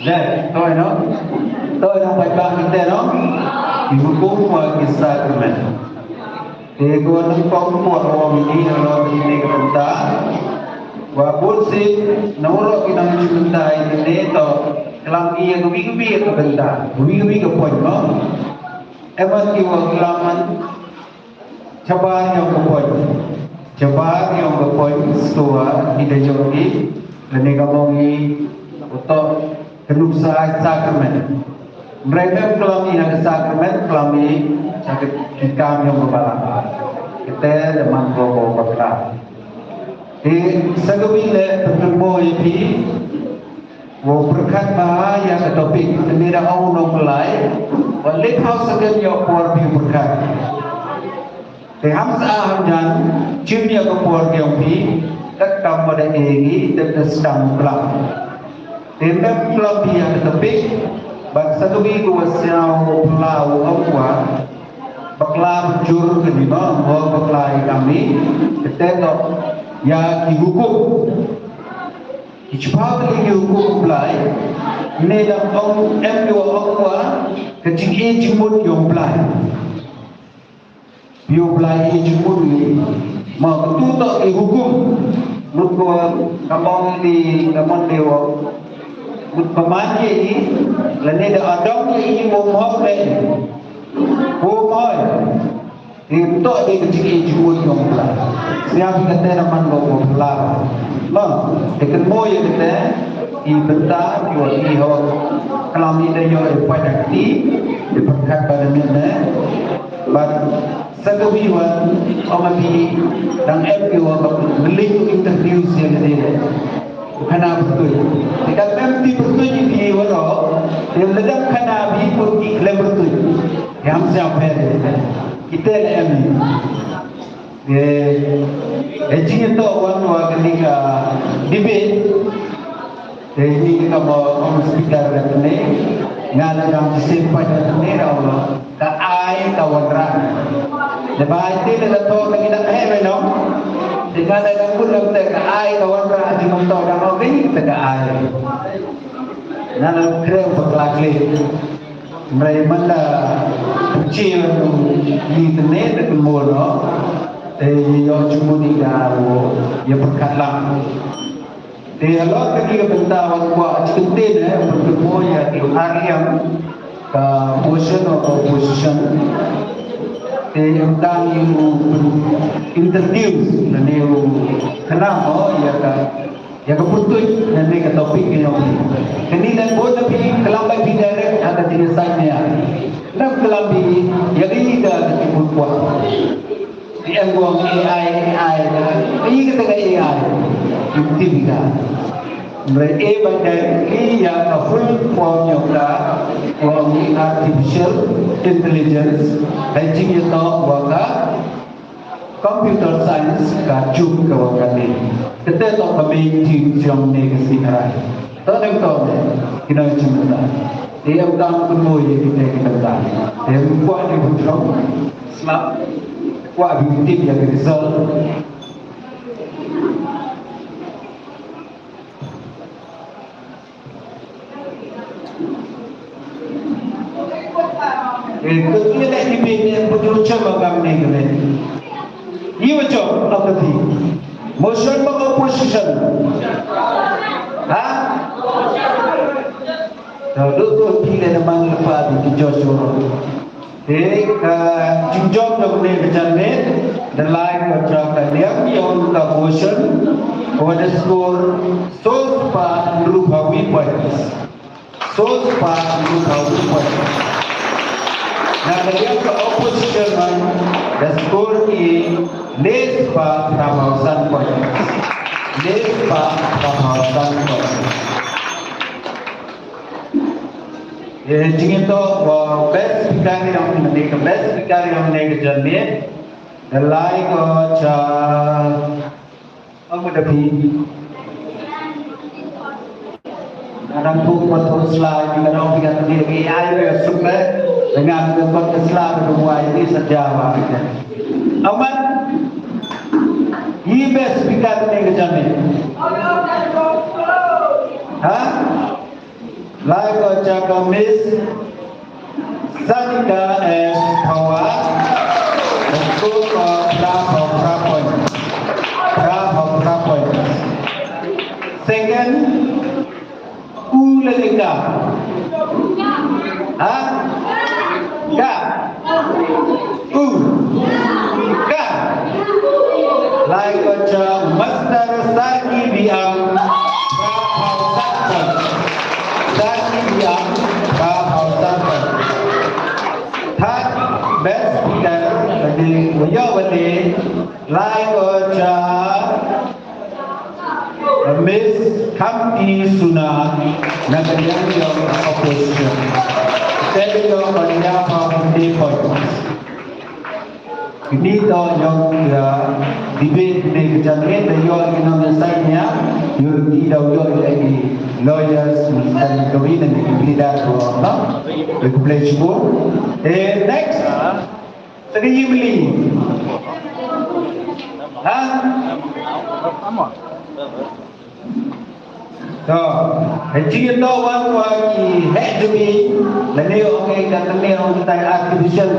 Jadi, tahu no? Tahu yang baik kita no? Dihukum sebagai sacrament. Ego nampak orang ini orang ini kata, walaupun si nomor kita mencinta ini to, kelam ia kebi ke benda, kebi ke poin no? Emas kiwa kelaman, cabar yang ke poin, setua tidak jauhi. Ini kamongi untuk kenupsa sakramen. Mereka kelami yang sakramen kelami sakit kita yang berbalap. Kita demam robo berbalap. Di segala bertemu ini, wo berkat bahaya ke topik. Ini dah awal nongklay. Walik hal segala yang por bi berkat. Di hamsa hamdan cimnya ke por yang bi. Tất cả mọi đại nghị được sẵn lòng đến các club yang tepik bang satu minggu siau lau awak bakla jur kedua bakla kami kita ya dihukum dicepat lagi hukum belai ini dah orang dua awak kecing jemput yang belai jemput ni mau tutup hukum Mutko kamong di kamon dewa mutko manje ini lene da adong ini mo mo le mo mo Itu dia kecil jual yang belah. Siapa kata nama lo belah? Bang, dekat moy kata ibentar jual ihok kelami dia jual pada ti diperkat pada mana. But segawiwan amati dan everyone beli interview dia. Khana betul. Dekat nanti betul di waro, dia ledap khana bi pergi klaim betul. Yang siapa kita ni. Ejing itu orang ketika debate, ini kita mau speaker ni, ngala dalam sistem pada ni orang tak ai kawan ran. Lepas itu kita tahu kita memang dengan ada pun kita ai kawan ran di tahu dah orang ini kita ai. Nana kira berkelak mereka mana kecil di tenet dengan mono, yang cuma di dalam yang berkalam. Dia lalu ketika bentar waktu cintin bertemu ya di hari yang ke position atau position. Dia kami introduce dan dia kenapa ya kan? Yang keputus dan dia topik yang ini dan boleh lebih kelambai direct ada di sana. Dan kelambi yang ini dah dibuat. Dia buang AI ini kita AI itu juga. Mereka bagai yang full form yang dah form artificial intelligence dan juga tahu bahwa computer science kajuk kawakan ini. Kita tahu kami cium negasi kerai. Tahu tahu kita cuma dia bukan penuh kita tahu. Dia buat dia bukan selap buat bidik yang result. Ketika nak dibina yang berjurucam agam ni kena. Ini macam apa tu? Motion atau opposition? Kalau tu tidak memang lepas di Joshua. Jinjong yang boleh berjalan dan lain macam dia yang motion pada skor so far berupa points. So far berupa points. Nah, beliau ke opposition dan skor ini less par 1,000 points. Less par 1,000 points. Jadi itu best speaker yang menaik, best speaker yang menaik jadi, like apa tapi kadang tu betul slide kadang kita sendiri AI super dengan bentuk Islam semua ini sejarah. Aman, ini best speaker menaik jadi. Like Miss Sanika and Hawa, untuk berapa point. Second, Ulalika. Like Master Saki Biang. Best speaker di Wiyawati like Miss Kamti Suna Nagarian yang opposition. Saya yang menyapa di points. Ini tahu yang debate di kejadian dan yang Indonesia yang tidak lagi lawyers dan kawin dan dipilih orang Republik Cibur. Next, sekali beli. So, jika tahu waki head demi, lalu orang kata ni orang kita artificial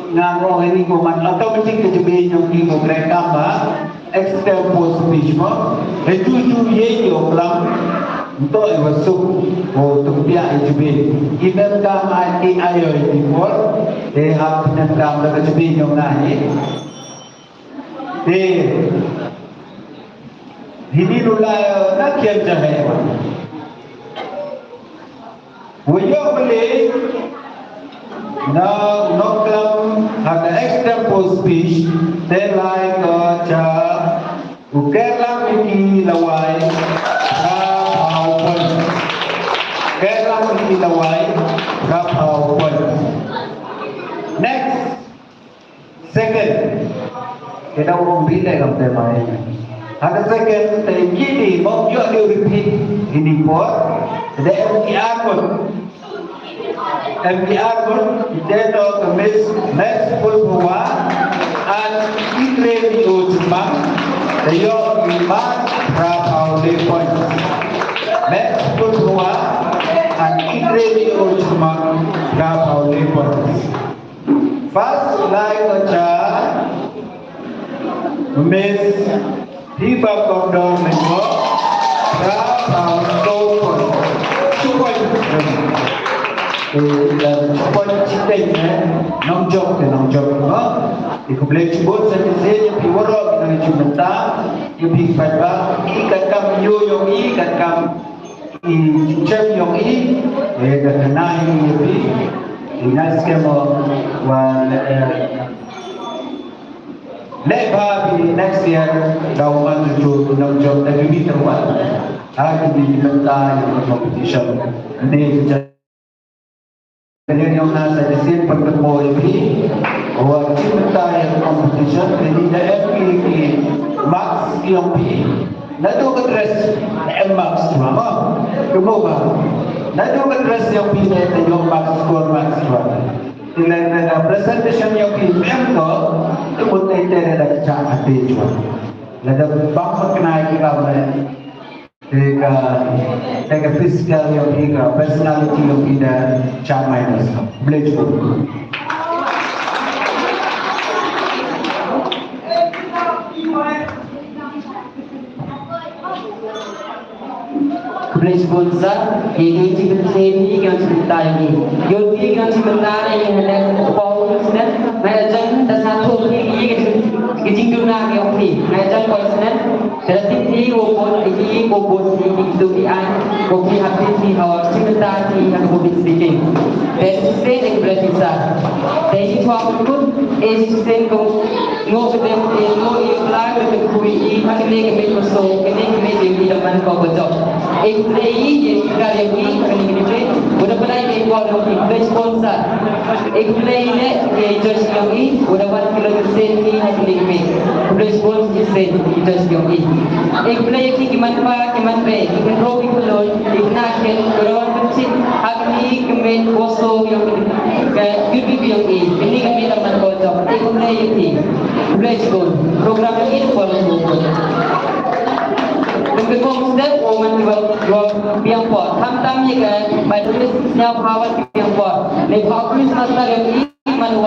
nganggo ini kuman automatic kejebi yang kita mereka extend post speech mo itu ye yo pelang untuk masuk untuk pihak IJB. Kita kam ayo import hak penendam dan IJB yang lain. Ini nulai nak kian jahai. Wujud boleh now noklam ada extra speech they like Kerala miki lawai rapaupan Kerala miki lawai rapaupan. Next second kita mau bila kam tema ini ada second ini mau juga dia repeat ini pun ada MPR pun kita kemis next pun bahwa an iklim itu cuma Tayo lima rapau lepon. Next pun bahwa an iklim itu cuma rapau lepon. First like aja Miss Hiba Kondom Mengo rapau lepon. Cukup. Dan cukup cintanya nongjok boleh sebut saja yang piworok dengan cumenta yang pipatba ikat kam yo ikat kam cem yo kenai yang inas kemo wa leba di next year dauman tu nongjok tapi ni terwat hari di cumenta yang competition ni Kemudian yang nasa desin pertemu ini, bahwa kita yang competition jadi dah FP max yang P, nado kedres max mama, kemudian nado kedres yang P itu yang max score max score. Dengan presentation yang P memang tu betul tidak ada cara itu. Lalu bapa kenai kita mana? Tega physical yang tiga, personality yang tidak camai nasab, boleh cukup. Boleh sponsor, ini juga seni yang sebentar ini. Yogi yang sebentar yang hendak power dan macam dasar tu ini kejinggungan yang ini. Macam power Tetapi walaupun ini walaupun itu kopi habis ni awak sebentar ni yang kopi sedikit. Dan sen yang berbeza. Dan itu aku pun sen kau ngokdem ngoklah dengan kui hari ni kami masuk kami jadi teman kau betul. Play je sekali lagi kami play. Mudah-mudahan dia buat play sponsor. Play ni dia just lagi. Mudah-mudahan kalau sen ni hari ni play sponsor sen just lagi. Play ki gimana ikan robi kulon nak kalau kecil hari kami kosong yang yang ini kami teman kosong. Play school program ini boleh. Kemudian kita orang jual piang pot, tam-tam je kan, baru dia siap awal piang pot. Lepas Christmas hari ini